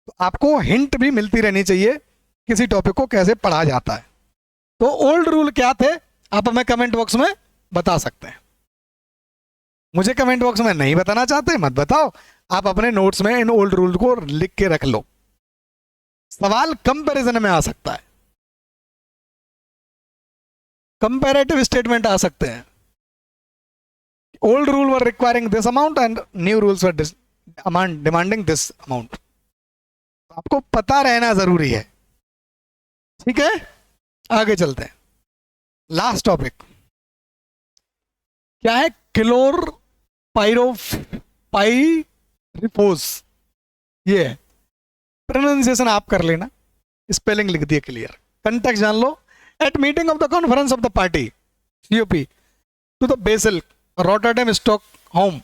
तो आपको हिंट भी मिलती रहनी चाहिए किसी टॉपिक को कैसे पढ़ा जाता है। तो ओल्ड रूल क्या थे, आप हमें कमेंट बॉक्स में बता सकते हैं। मुझे कमेंट बॉक्स में नहीं बताना चाहते, मत बताओ, आप अपने नोट्स में इन ओल्ड रूल को लिख के रख लो। सवाल कंपैरिजन में आ सकता है, कंपैरेटिव स्टेटमेंट आ सकते हैं। Old rule were requiring this amount and new rules were demanding this amount. आपको पता रहना जरूरी है, ठीक है? आगे चलते हैं। लास्ट टॉपिक क्या है? क्लोर पाइरोपाइरिफोस। ये है, प्रोनाउंसिएशन आप कर लेना, स्पेलिंग लिख दिए क्लियर, कंटेक्स्ट जान लो। At meeting of the conference of the party COP to the Basel Rotterdam Stockholm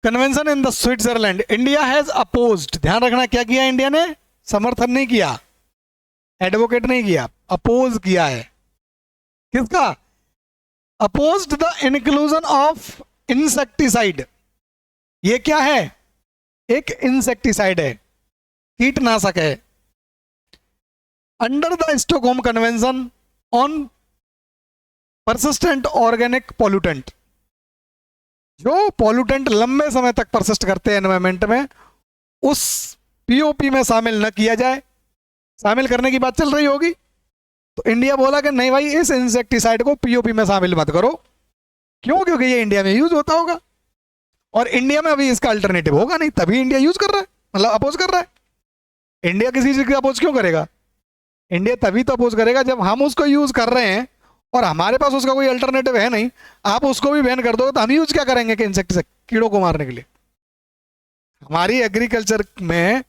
convention in the Switzerland, India has opposed. ध्यान रखना, क्या किया इंडिया ने? समर्थन नहीं किया, एडवोकेट नहीं किया, अपोज किया है। किसका? Opposed the inclusion of insecticide. ये क्या है? एक इंसेक्टिसाइड है, कीटनाशक है, under the Stockholm convention on persistent organic pollutant. जो पॉल्यूटेंट लंबे समय तक परसिस्ट करते हैं एनवायरमेंट में, उस पीओपी में शामिल न किया जाए। शामिल करने की बात चल रही होगी, तो इंडिया बोला कि नहीं भाई, इस इंसेक्टिसाइड को पीओपी में शामिल मत करो। क्यों? क्योंकि ये इंडिया में यूज होता होगा, और इंडिया में अभी इसका अल्टरनेटिव होगा नहीं, तभी इंडिया यूज कर रहा है, मतलब अपोज कर रहा है। इंडिया किसी चीज का अपोज क्यों करेगा? इंडिया तभी तो अपोज करेगा जब हम उसको यूज कर रहे हैं और हमारे पास उसका कोई अल्टरनेटिव है नहीं। आप उसको भी बैन कर दो तो हम यूज क्या करेंगे कि इंसेक्टिसाइड, कीड़ों को मारने के लिए? हमारी एग्रीकल्चर में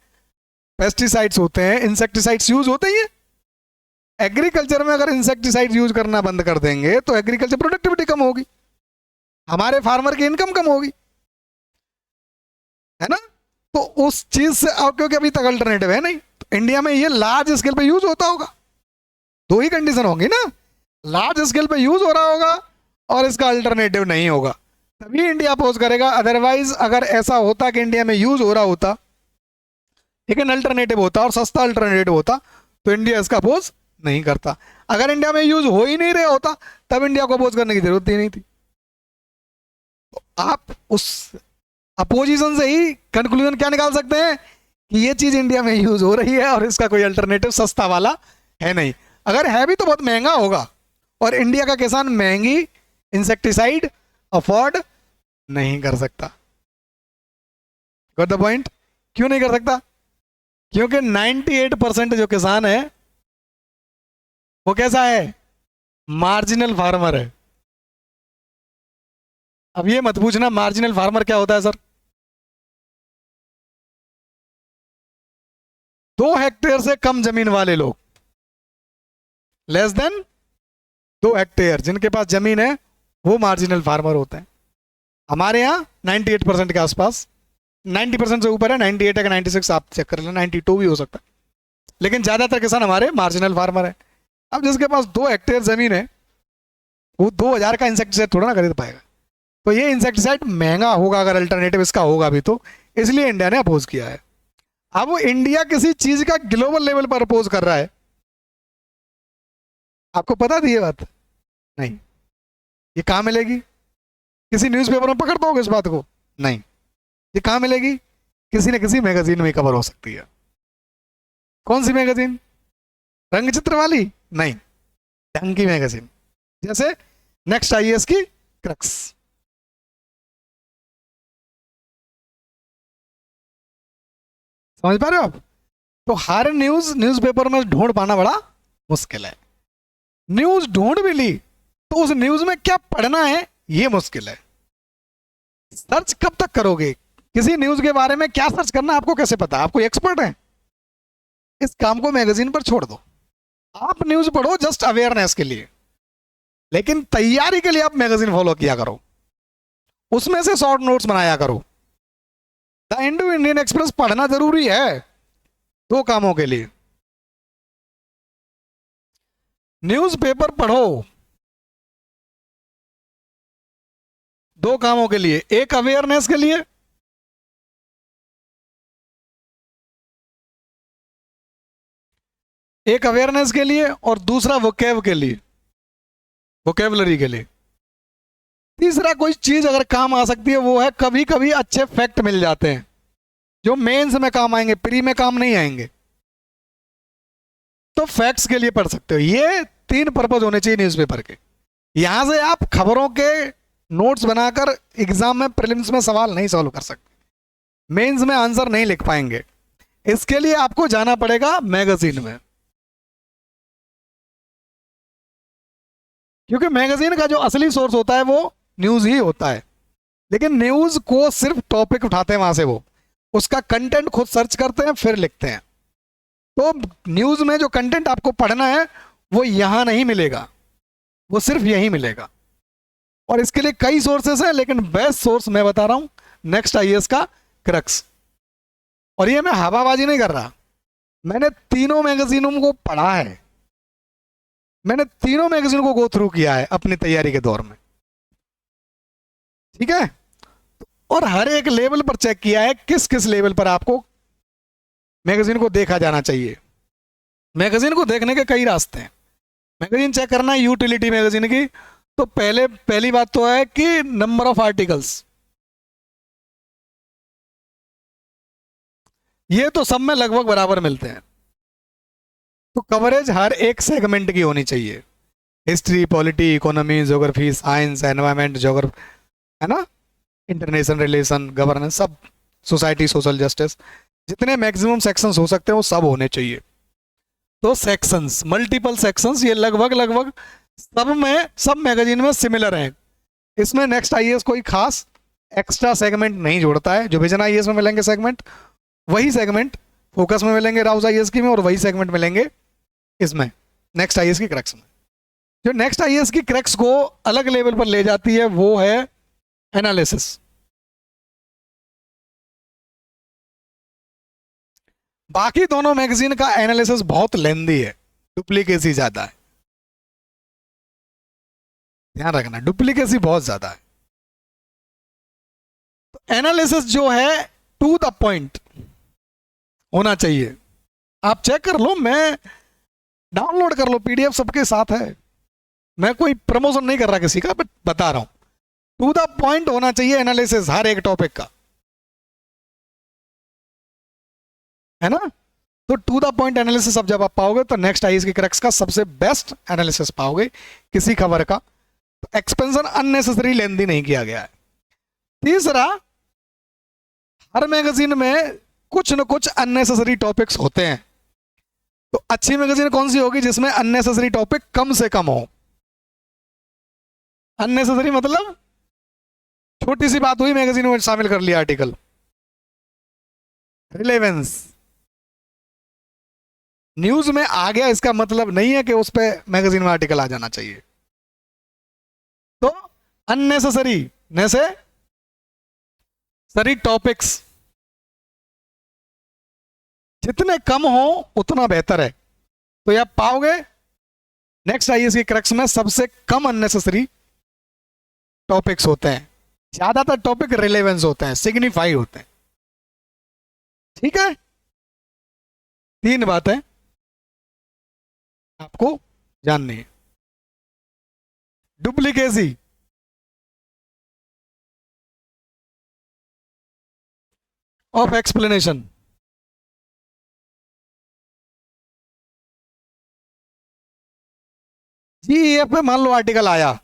पेस्टिसाइड्स होते हैं, इंसेक्टिसाइड्स यूज होते ही हैं। एग्रीकल्चर में अगर इंसेक्टिसाइड यूज करना बंद कर देंगे तो एग्रीकल्चर प्रोडक्टिविटी कम होगी, हमारे फार्मर की इनकम कम होगी, है ना? तो उस चीज से, क्योंकि अभी तक अल्टरनेटिव है नहीं, तो इंडिया में ये लार्ज स्केल पे यूज होता होगा। दो ही कंडीशन होंगी ना, लार्ज स्केल पे यूज हो रहा होगा और इसका अल्टरनेटिव नहीं होगा, तभी इंडिया अपोज करेगा। अदरवाइज अगर ऐसा होता कि इंडिया में यूज हो रहा होता लेकिन अल्टरनेटिव होता और सस्ता अल्टरनेटिव होता, तो इंडिया इसका अपोज नहीं करता। अगर इंडिया में यूज हो ही नहीं रहा होता तब इंडिया को अपोज करने की जरूरत ही नहीं थी। तो आप उस अपोजिशन से ही कंक्लूजन क्या निकाल सकते हैं कि ये चीज इंडिया में यूज हो रही है और इसका कोई अल्टरनेटिव सस्ता वाला है नहीं। अगर है भी तो बहुत महंगा होगा, और इंडिया का किसान महंगी इंसेक्टिसाइड अफोर्ड नहीं कर सकता। Got the point? क्यों नहीं कर सकता? क्योंकि 98% जो किसान है वो कैसा है? मार्जिनल फार्मर है। अब ये मत पूछना मार्जिनल फार्मर क्या होता है सर। 2 हेक्टेयर से कम जमीन वाले लोग, लेस देन 2 हेक्टेयर जिनके पास जमीन है, वो मार्जिनल फार्मर होते हैं। हमारे यहाँ 98% के आसपास, 90% से ऊपर है, 98 है, 96 आप चेक कर लेना, 92 भी हो सकता है, लेकिन ज्यादातर किसान हमारे मार्जिनल फार्मर है। अब जिसके पास 2 हेक्टेयर जमीन है, वो 2000 का इंसेक्टिसाइड थोड़ा ना खरीद पाएगा, तो ये इंसेक्टिसाइड महंगा होगा अगर अल्टरनेटिव इसका होगा भी तो, इसलिए इंडिया ने अपोज किया है। अब वो इंडिया किसी चीज का ग्लोबल लेवल पर अपोज कर रहा है, आपको पता थी ये बात? नहीं। ये कहां मिलेगी? किसी न्यूज़पेपर में पकड़ पाओगे इस बात को? नहीं। ये कहाँ मिलेगी? किसी न किसी मैगजीन में कवर हो सकती है। कौन सी मैगजीन? रंग चित्र वाली? नहीं, ढंग की मैगजीन, जैसे नेक्स्ट आईएएस की क्रक्स। समझ पा रहे हो आप? तो हर न्यूज़पेपर में ढूंढ पाना बड़ा मुश्किल है। न्यूज़ ढूंढ भी ली तो उस न्यूज़ में क्या पढ़ना है ये मुश्किल है। सर्च कब तक करोगे? किसी न्यूज़ के बारे में क्या सर्च करना आपको कैसे पता? आप कोई एक्सपर्ट हैं? इस काम को मैगजीन पर छोड़ दो। आप न्यूज़ पढ़ो जस्ट अवेयरनेस के लिए, लेकिन तैयारी के लिए आप मैगजीन फॉलो किया करो, उसमें से शॉर्ट नोट्स बनाया करो। द इंडो इंडियन एक्सप्रेस पढ़ना जरूरी है दो कामों के लिए। न्यूज़पेपर पढ़ो दो कामों के लिए, एक अवेयरनेस के लिए, एक अवेयरनेस के लिए और दूसरा वोकैब के लिए, वोकेबलरी के लिए। तीसरा कोई चीज अगर काम आ सकती है वो है कभी कभी अच्छे फैक्ट मिल जाते हैं जो मेंस में काम आएंगे, प्री में काम नहीं आएंगे, तो फैक्ट्स के लिए पढ़ सकते हो। ये तीन पर्पज होने चाहिए न्यूज़पेपर के। यहां से आप खबरों के नोट्स बनाकर एग्जाम में प्रीलिम्स में सवाल नहीं सॉल्व कर सकते, मेंस में आंसर नहीं लिख पाएंगे। इसके लिए आपको जाना पड़ेगा मैगजीन में, क्योंकि मैगजीन का जो असली सोर्स होता है वो न्यूज़ ही होता है। लेकिन न्यूज़ को सिर्फ टॉपिक उठाते हैं वहां से, वो उसका कंटेंट खुद सर्च करते हैं फिर लिखते हैं। तो न्यूज़ में जो कंटेंट आपको पढ़ना है वो यहां नहीं मिलेगा, वो सिर्फ यहीं मिलेगा। और इसके लिए कई सोर्सेस हैं, लेकिन बेस्ट सोर्स मैं बता रहा हूं, नेक्स्ट आईएएस का क्रक्स। और ये मैं हवाबाजी नहीं कर रहा, मैंने तीनों मैगजीनों को पढ़ा है, मैंने तीनों मैगजीन को गो थ्रू किया है अपनी तैयारी के दौर में, ठीक है। और हर एक लेवल पर चेक किया है किस किस लेवल पर आपको मैगजीन को देखा जाना चाहिए। मैगजीन को देखने के कई रास्ते हैं। मैगजीन चेक करना है यूटिलिटी मैगजीन की, तो पहली बात तो है कि नंबर ऑफ आर्टिकल्स, ये तो सब में लगभग बराबर मिलते हैं। तो कवरेज हर एक सेगमेंट की होनी चाहिए, history, polity, economy, geography, science, environment, geography, है ना, इंटरनेशनल रिलेशन, गवर्नेंस, सब, सोसाइटी, सोशल जस्टिस, जितने मैक्सिमम सेक्शंस हो सकते हैं वो सब होने चाहिए। तो सेक्शंस, मल्टीपल सेक्शंस, ये लगभग लगभग सब मैगजीन में सिमिलर हैं। इसमें नेक्स्ट आईएएस कोई खास एक्स्ट्रा सेगमेंट नहीं जोड़ता है। जो विजन आईएएस में मिलेंगे सेगमेंट, वही सेगमेंट फोकस में मिलेंगे राउज आईएएस की में, और वही सेगमेंट मिलेंगे इसमें नेक्स्ट आईएएस की क्रैक्स में। जो नेक्स्ट आईएएस की क्रैक्स को अलग लेवल पर ले जाती है वो है एनालिसिस। बाकी दोनों मैगजीन का एनालिसिस बहुत लेंदी है, डुप्लीकेसी ज्यादा है, ध्यान रखना, डुप्लीकेसी बहुत ज्यादा है। तो एनालिसिस जो है टू द पॉइंट होना चाहिए। आप चेक कर लो, मैं डाउनलोड कर लो, पीडीएफ सबके साथ है, मैं कोई प्रमोशन नहीं कर रहा किसी का, बट बता रहा हूं, टू द पॉइंट होना चाहिए एनालिसिस हर एक टॉपिक का, है ना। तो टू द पॉइंट एनालिसिस अब जब आप पाओगे तो नेक्स्ट आईएएस की क्रैक्स का सबसे बेस्ट एनालिसिस पाओगे किसी खबर का। तो एक्सपेंशन अननेसेसरी लेंदी नहीं किया गया है। तीसरा, हर मैगजीन में कुछ न कुछ अननेसेसरी टॉपिक्स होते हैं। तो अच्छी मैगजीन कौन सी होगी जिसमें अननेसेसरी टॉपिक कम से कम हो। अननेसेसरी मतलब छोटी सी बात हुई, मैगजीन में शामिल कर लिया आर्टिकल। रिलेवेंस, न्यूज में आ गया इसका मतलब नहीं है कि उस पर मैगजीन में आर्टिकल आ जाना चाहिए। तो अननेसेसरी सरी टॉपिक्स जितने कम हो उतना बेहतर है। तो ये आप पाओगे नेक्स्ट आईएएस की क्रैक्स में सबसे कम अननेसेसरी टॉपिक्स होते हैं, ज्यादातर टॉपिक रिलेवेंस होते हैं, सिग्निफाई होते हैं, ठीक है। तीन बातें आपको जाननी है। Duplicacy, of explanation. जीईएफ में मान लो आर्टिकल आया,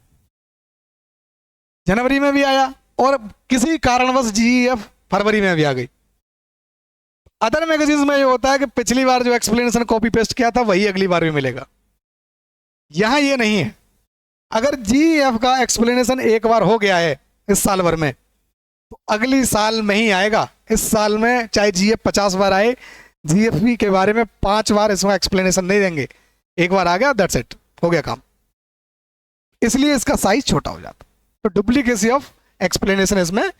जनवरी में भी आया और किसी कारणवश जीईएफ फरवरी में भी आ गई। अदर मैगजीन्स में ये होता है कि पिछली बार जो एक्सप्लेनेशन कॉपी पेस्ट किया था वही अगली बार भी मिलेगा। यहां ये नहीं है। अगर जीईएफ का एक्सप्लेनेशन एक बार हो गया है इस साल भर में, तो अगली साल में ही आएगा। इस साल में चाहे जीएफ 50 बार आए, जीएफबी के बारे में 5 बार इसमें एक्सप्लेनेशन नहीं देंगे। एक बार आ गया, दैट्स इट, हो गया काम। इसलिए इसका साइज छोटा हो जाता है। तो डुप्लीकेसी ऑफ एक्सप्लेनेशन इसमें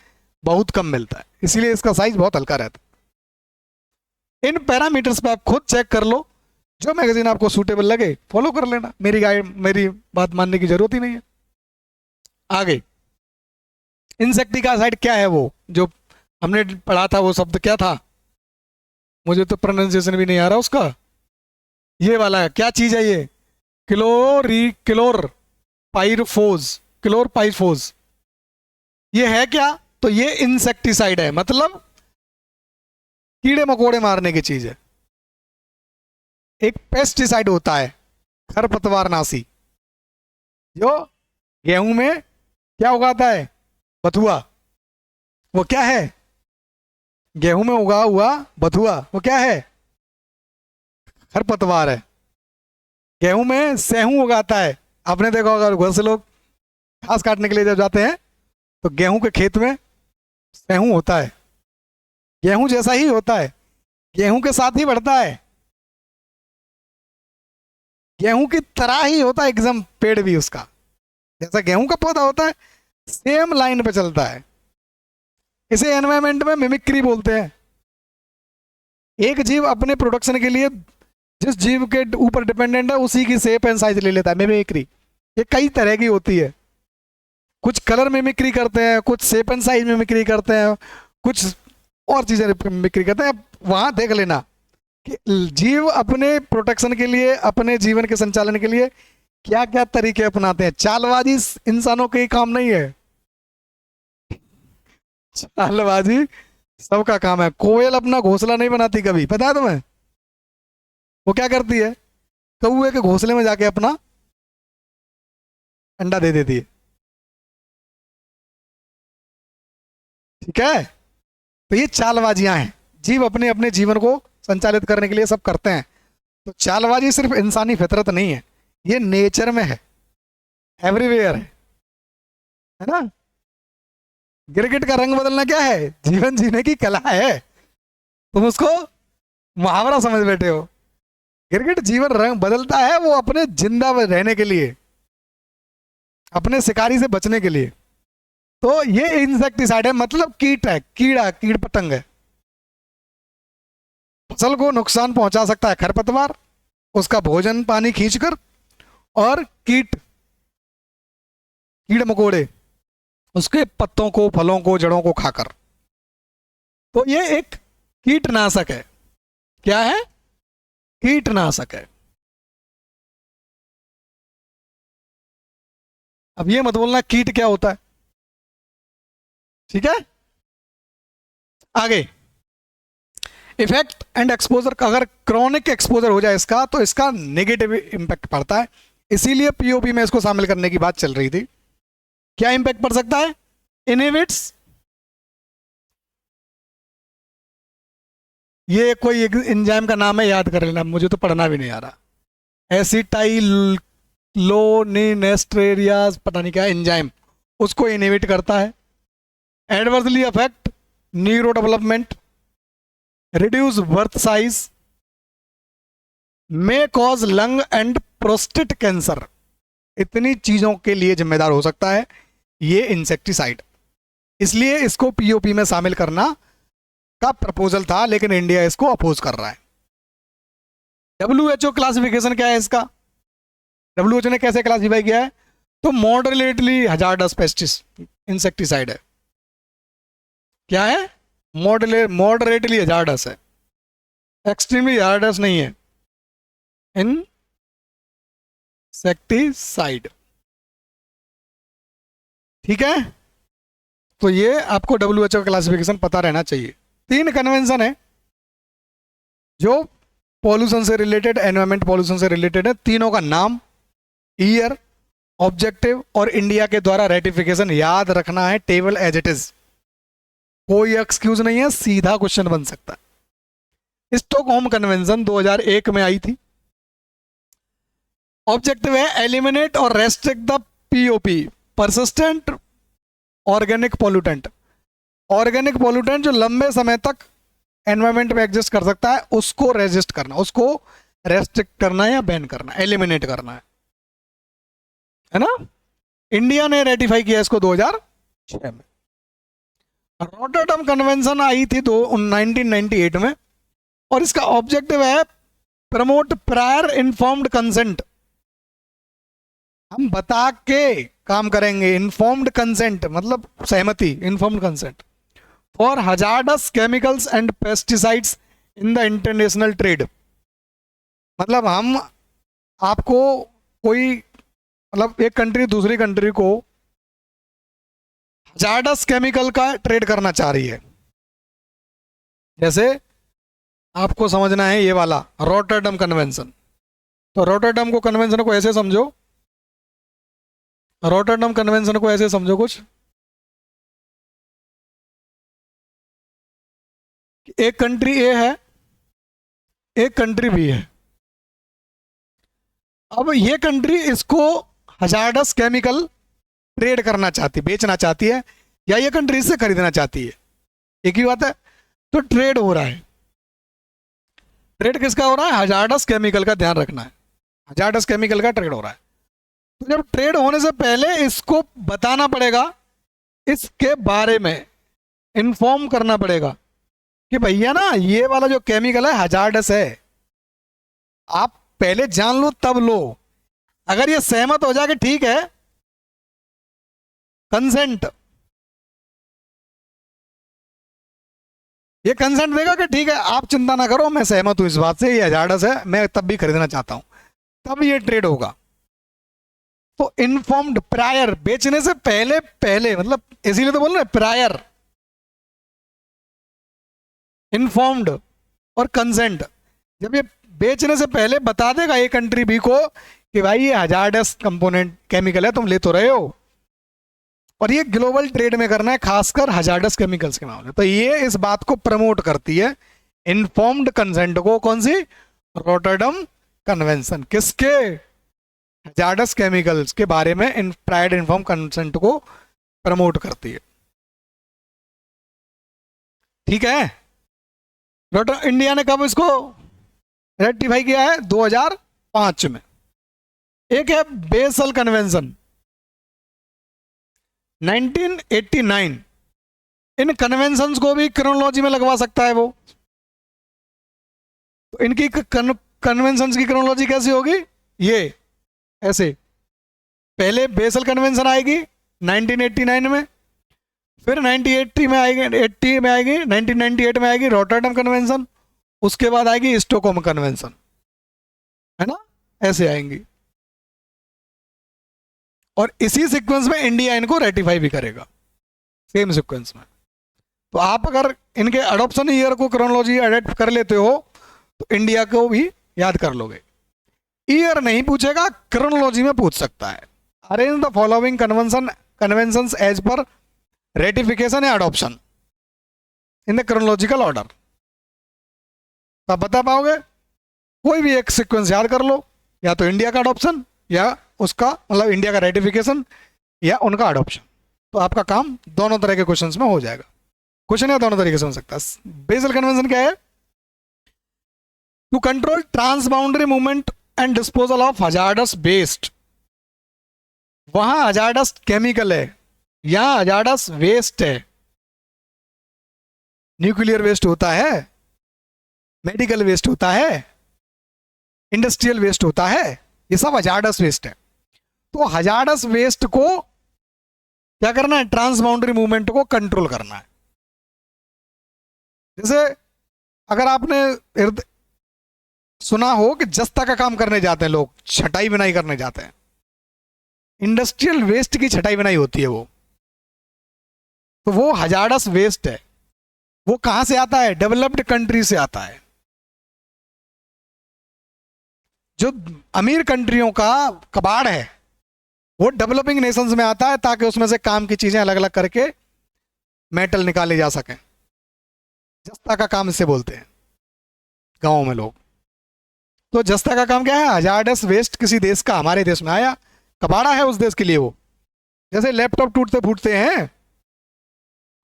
बहुत कम मिलता है, इसीलिए इसका साइज बहुत हल्का रहता है। इन पैरामीटर्स पे आप खुद चेक कर लो, जो मैगजीन आपको सूटेबल लगे फॉलो कर लेना। मेरी बात मानने की जरूरत ही नहीं है। आगे इंसेक्टिसाइड क्या है, वो जो हमने पढ़ा था, वो शब्द क्या था, मुझे तो प्रोनाउंसिएशन भी नहीं आ रहा उसका। ये वाला है, क्या चीज है ये, क्लोरपाइरिफोस। ये है क्या, तो ये इंसेक्टिसाइड है, मतलब कीड़े मकोड़े मारने की चीज है। एक पेस्टिसाइड होता है खरपतवारनाशी, जो गेहूं में क्या उगाता है, बथुआ। वो क्या है, गेहूं में उगा हुआ बथुआ, वो क्या है, खरपतवार है। गेहूं में सेहूं उगाता है। आपने देखा होगा घर से लोग घास काटने के लिए जब जाते हैं तो गेहूं के खेत में सेहूं होता है, गेहूं जैसा ही होता है, गेहूं के साथ ही बढ़ता है, गेहूं की तरह ही होता है एकदम। पेड़ भी उसका जैसा गेहूं का पौधा होता है, सेम लाइन पे चलता है। इसे एनवायरमेंट में मिमिक्री बोलते हैं। एक जीव अपने प्रोडक्शन के लिए जिस जीव के ऊपर डिपेंडेंट है उसी की शेप एंड साइज ले लेता है, मिमिक्री। ये कई तरह की होती है, कुछ कलर मिमिक्री करते हैं, कुछ शेप एंड साइज मिमिक्री करते हैं, कुछ और चीजें मिमिक्री करते हैं। वहां देख लेना कि जीव अपने प्रोटेक्शन के लिए, अपने जीवन के संचालन के लिए क्या क्या तरीके अपनाते हैं। चालबाजी इंसानों के काम नहीं है, चालबाजी सबका काम है। कोयल अपना घोंसला नहीं बनाती कभी, पता है तुम्हें? वो क्या करती है, कौए के घोंसले में जाके अपना अंडा दे देती है। ठीक है, तो ये चालबाजियां हैं। जीव अपने अपने जीवन को संचालित करने के लिए सब करते हैं। तो चालबाजी सिर्फ इंसानी फितरत नहीं है, ये नेचर में है, एवरीवेयर है ना। गिरगिट का रंग बदलना क्या है, जीवन जीने की कला है। तुम उसको मुहावरा समझ बैठे हो। गिरगिट जीवन रंग बदलता है, वो अपने जिंदा रहने के लिए, अपने शिकारी से बचने के लिए। तो ये इंसेक्टिसाइड है, मतलब कीट है, कीड़ा, कीट पतंग है। फसल को नुकसान पहुंचा सकता है खरपतवार, उसका भोजन पानी खींचकर, और कीड़े मकोड़े उसके पत्तों को, फलों को, जड़ों को खाकर। तो ये एक कीटनाशक है। क्या है, कीटनाशक है। अब ये मत बोलना कीट क्या होता है, ठीक है। आगे इफेक्ट एंड एक्सपोजर, अगर क्रॉनिक एक्सपोजर हो जाए इसका, तो इसका नेगेटिव इंपैक्ट पड़ता है। इसीलिए पीओपी में इसको शामिल करने की बात चल रही थी। क्या इंपैक्ट पड़ सकता है, इनहिबिट्स, ये कोई एक एंजाइम का नाम है, याद कर लेना, मुझे तो पढ़ना भी नहीं आ रहा। एसिटाइलोनिनेस्ट्रेरियाज, पता नहीं क्या एंजाइम, उसको इनहिबिट करता है। Adversely affect neuro development, reduce birth size, may cause lung and prostate cancer. इतनी चीजों के लिए जिम्मेदार हो सकता है ये इंसेक्टिसाइड। इसलिए इसको पीओपी में शामिल करना का प्रपोजल था, लेकिन इंडिया इसको अपोज कर रहा है। डब्ल्यूएचओ क्लासिफिकेशन क्या है इसका, डब्ल्यूएचओ ने कैसे क्लासिफाई किया है, तो मॉडरेटली हजार्डस पेस्टिस इंसेक्टिसाइड है। क्या है, मॉडरेटली हजार्डस है, एक्सट्रीमली हजार्डस नहीं है। इंसेक्टिसाइड, ठीक है। तो ये आपको डब्ल्यूएचओ का क्लासिफिकेशन पता रहना चाहिए। 3 कन्वेंशन है जो पॉल्यूशन से रिलेटेड, एनवायरमेंट पॉल्यूशन से रिलेटेड है। तीनों का नाम, ईयर, ऑब्जेक्टिव और इंडिया के द्वारा रेटिफिकेशन याद रखना है, टेबल एज इट इज, कोई एक्सक्यूज नहीं है, सीधा क्वेश्चन बन सकता है। स्टॉकहोम कन्वेंशन 2001 में आई थी। ऑब्जेक्टिव है एलिमिनेट और restrict the POP, persistent organic pollutant. Organic pollutant जो लंबे समय तक एनवायरमेंट में एग्जिस्ट कर सकता है, उसको रेजिस्ट करना, उसको रेस्ट्रिक्ट करना है या बैन करना, एलिमिनेट करना है ना। इंडिया ने रेटिफाई किया इसको 2006 में। रॉटरडम कन्वेंशन आई थी 1998 में, और इसका ऑब्जेक्टिव है प्रमोट प्रायर इन्फॉर्म्ड कंसेंट। हम बता के काम करेंगे, इन्फॉर्म्ड कंसेंट मतलब सहमति, informed consent for hazardous chemicals and pesticides in the international trade. मतलब हम आपको कोई, मतलब एक कंट्री दूसरी कंट्री को हजार्डस केमिकल का ट्रेड करना चाह रही है। जैसे आपको समझना है ये वाला रॉटरडम कन्वेंशन, तो रॉटरडम को कन्वेंशन को ऐसे समझो, रॉटरडम कन्वेंशन को ऐसे समझो कुछ, एक कंट्री ए है, एक कंट्री बी है। अब ये कंट्री इसको हजार्डस केमिकल ट्रेड करना चाहती, बेचना चाहती है, या ये कंट्री इससे खरीदना चाहती है, एक ही बात है। तो ट्रेड हो रहा है। ट्रेड किसका हो रहा है? हजार्डस केमिकल का, ध्यान रखना है, हजार्डस केमिकल का ट्रेड हो रहा है। तो जब ट्रेड होने से पहले इसको बताना पड़ेगा, इसके बारे में इन्फॉर्म करना पड़ेगा कि भैया ना ये वाला जो केमिकल है हजार्डस है, आप पहले जान लो तब लो। अगर ये सहमत हो जाए कि ठीक है, कंसेंट, ये कंसेंट देगा कि ठीक है आप चिंता ना करो, मैं सहमत हूं इस बात से, ये हजार्डस है, मैं तब भी खरीदना चाहता हूं, तब ये ट्रेड होगा। तो इन्फॉर्म्ड, प्रायर, बेचने से पहले पहले, मतलब इसीलिए तो बोल रहे प्रायर, इन्फॉर्म्ड और कंसेंट। जब ये बेचने से पहले बता देगा ये कंट्री बी को कि भाई ये हजार्डस कंपोनेंट केमिकल है, तुम ले तो रहे हो, और ये ग्लोबल ट्रेड में करना है, खासकर हजार्डस केमिकल्स के मामले। तो ये इस बात को प्रमोट करती है, इन्फॉर्म्ड कंसेंट को। कौन सी? Rotterdam convention. किसके? हजार्डस केमिकल्स के बारे में प्रायर इन्फॉर्म कंसेंट को प्रमोट करती है। ठीक है। इंडिया ने कब इसको रेटिफाई किया है? 2005 में। एक है बेसल कन्वेंशन 1989। इन कन्वेंशंस को भी क्रोनोलॉजी में लगवा सकता है वो। तो इनकी कन्वेंशंस की क्रोनोलॉजी कैसी होगी? ये ऐसे, पहले बेसल कन्वेंशन आएगी 1989 में, फिर 1980 में आएगी, 80 में आएगी, 1998 में आएगी रॉटरडम कन्वेंशन, उसके बाद आएगी स्टॉकहोम कन्वेंशन, है ना, ऐसे आएंगी। और इसी सीक्वेंस में इंडिया इनको रेटिफाई भी करेगा, सेम सीक्वेंस में। तो आप अगर इनके अडॉप्शन ईयर को क्रोनोलॉजी अडॉप्ट कर लेते हो तो इंडिया को भी याद कर लोगे। ईयर नहीं पूछेगा, क्रोनोलॉजी में पूछ सकता है। Arrange the following conventions as per ratification या adoption in the chronological order. तो आप बता पाओगे? कोई भी एक सीक्वेंस याद कर लो, या तो इंडिया का अडॉप्शन, या उसका मतलब इंडिया का रेटिफिकेशन, या उनका अडॉप्शन। तो आपका काम दोनों तरह के क्वेश्चंस में हो जाएगा। क्वेश्चन या दोनों तरीके से हो सकता है। बेसल कन्वेंशन क्या है? To control transboundary movement and disposal of hazardous waste. वहां हजार्डस केमिकल है, यहां हजार्डस वेस्ट है। न्यूक्लियर वेस्ट होता है, मेडिकल वेस्ट होता है, इंडस्ट्रियल वेस्ट होता है, ये सब हजार्डस वेस्ट है। तो हजार्डस वेस्ट को क्या करना है? ट्रांसबाउंडरी मूवमेंट को कंट्रोल करना है। जैसे अगर आपने सुना हो कि जस्ता का काम करने जाते हैं लोग, छटाई बिनाई करने जाते हैं, इंडस्ट्रियल वेस्ट की छटाई बिनाई होती है वो, तो वो हजार्डस वेस्ट है, वो कहां से आता है? डेवलप्ड कंट्री से आता है। जो अमीर कंट्रियों का कबाड़ है वो डेवलपिंग नेशंस में आता है, ताकि उसमें से काम की चीजें अलग अलग करके मेटल निकाले जा सकें। जस्ता का काम इसे बोलते हैं गाँव में लोग। तो जस्ता का काम क्या है? हजार्डस वेस्ट किसी देश का हमारे देश में आया, कबाड़ा है उस देश के लिए वो। जैसे लैपटॉप टूटते फूटते हैं,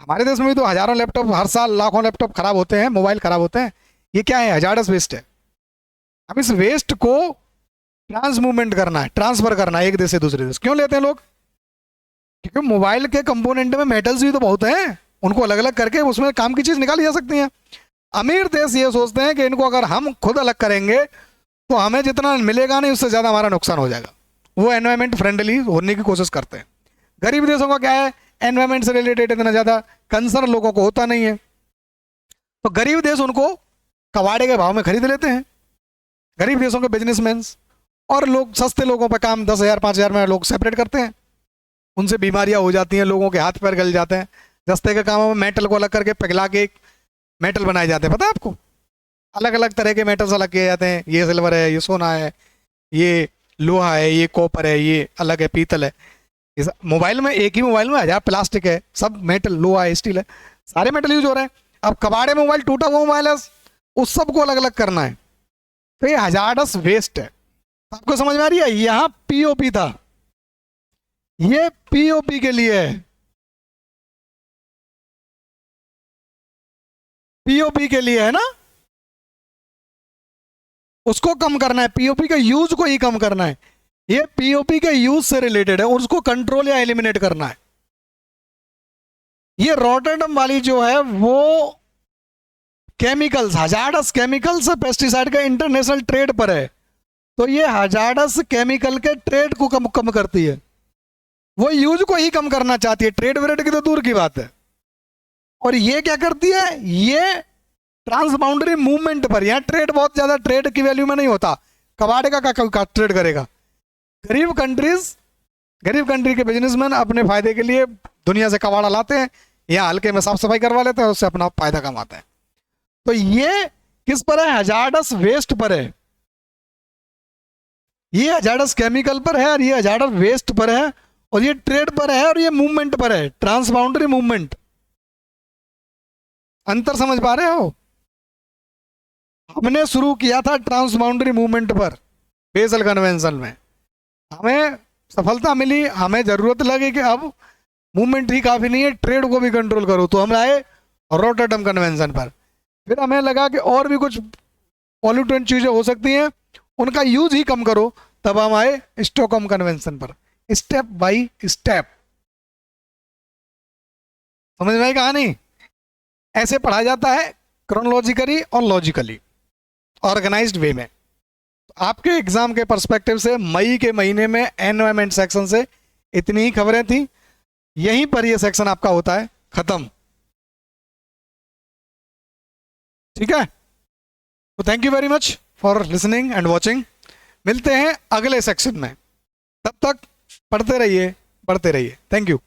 हमारे देश में भी तो हजारों लैपटॉप हर साल, लाखों लैपटॉप खराब होते हैं, मोबाइल खराब होते हैं। ये क्या है? हजार्डस वेस्ट है। अब इस वेस्ट को ट्रांस मूवमेंट करना है, ट्रांसफर करना है एक देश से दूसरे देश। क्यों लेते हैं लोग? क्योंकि मोबाइल के कंपोनेंट में मेटल्स भी तो बहुत हैं, उनको अलग अलग करके उसमें काम की चीज निकाली जा सकती है। अमीर देश ये सोचते हैं कि इनको अगर हम खुद अलग करेंगे तो हमें जितना मिलेगा नहीं, उससे ज्यादा हमारा नुकसान हो जाएगा। वो एनवायरमेंट फ्रेंडली होने की कोशिश करते हैं। गरीब देशों का क्या है? एनवायरमेंट से रिलेटेड इतना ज्यादा कंसर्न लोगों को होता नहीं है, तो गरीब देश उनको कबाड़े के भाव में खरीद लेते हैं। गरीब देशों के बिजनेसमैन और लोग सस्ते लोगों पर काम 10,000 5,000 में लोग सेपरेट करते हैं। उनसे बीमारियां हो जाती हैं, लोगों के हाथ पैर गल जाते हैं। जस्ते के कामों में मेटल को अलग करके पिघला के मेटल बनाए जाते हैं, पता है आपको? अलग अलग तरह के मेटल्स अलग किए जाते हैं। ये सिल्वर है, ये सोना है, ये लोहा है, ये कॉपर है, ये अलग है, पीतल है। इस मोबाइल में, एक ही मोबाइल में हजार प्लास्टिक है, सब मेटल, लोहा है, स्टील है, सारे मेटल यूज हो रहे हैं। अब कबाड़े मोबाइल, टूटा हुआ मोबाइल है, उस सबको अलग अलग करना है। तो ये हजार्डस वेस्ट है। आपको समझ में आ रही है? यहां पीओपी था, ये पीओपी के लिए है, पीओपी के लिए है ना। उसको कम करना है, पीओपी के यूज को ही कम करना है। ये पीओपी के यूज से रिलेटेड है, उसको कंट्रोल या एलिमिनेट करना है। ये रॉटरडम वाली जो है वो केमिकल्स, हजार्डस केमिकल्स, पेस्टिसाइड का इंटरनेशनल ट्रेड पर है। तो ये हजार्डस केमिकल के ट्रेड को कम करती है, वो यूज को ही कम करना चाहती है। ट्रेड व्रेड की तो दूर की बात है। और ये क्या करती है? ये ट्रांस बाउंड्री मूवमेंट पर, यहाँ ट्रेड बहुत ज्यादा ट्रेड की वैल्यू में नहीं होता। कबाड़े का ट्रेड करेगा। गरीब कंट्री के बिजनेसमैन अपने फायदे के लिए दुनिया से कबाड़ा लाते हैं, यहाँ हल्के में साफ सफाई करवा लेते हैं, उससे अपना फायदा कमाते हैं। तो ये किस पर है? हजार्डस वेस्ट पर है। ये हजार्डस केमिकल पर है, और ये हजार्डस वेस्ट पर है, और ये ट्रेड पर है, और ये मूवमेंट पर है, ट्रांस बाउंड्री मूवमेंट। अंतर समझ पा रहे हो? हमने शुरू किया था ट्रांस बाउंड्री मूवमेंट पर बेसल कन्वेंशन में, हमें सफलता मिली, हमें जरूरत लगी कि अब मूवमेंट ही काफी नहीं है, ट्रेड को भी कंट्रोल करो, तो हम आए रॉटरडम कन्वेंशन पर। फिर हमें लगा कि और भी कुछ पॉल्यूटेंट चीजें हो सकती हैं, उनका यूज ही कम करो, तब हम आए स्टॉकहोम कन्वेंशन पर। स्टेप बाय स्टेप, समझ में आई कहानी? ऐसे पढ़ा जाता है, क्रोनोलॉजिकली और लॉजिकली, ऑर्गेनाइज्ड वे में। आपके एग्जाम के पर्सपेक्टिव से मई के महीने में एनवायरमेंट सेक्शन से इतनी ही खबरें थी। यहीं पर यह सेक्शन आपका होता है खत्म। ठीक है, तो thank you very much for listening and watching. मिलते हैं अगले सेक्शन में, तब तक पढ़ते रहिए, पढ़ते रहिए। Thank you.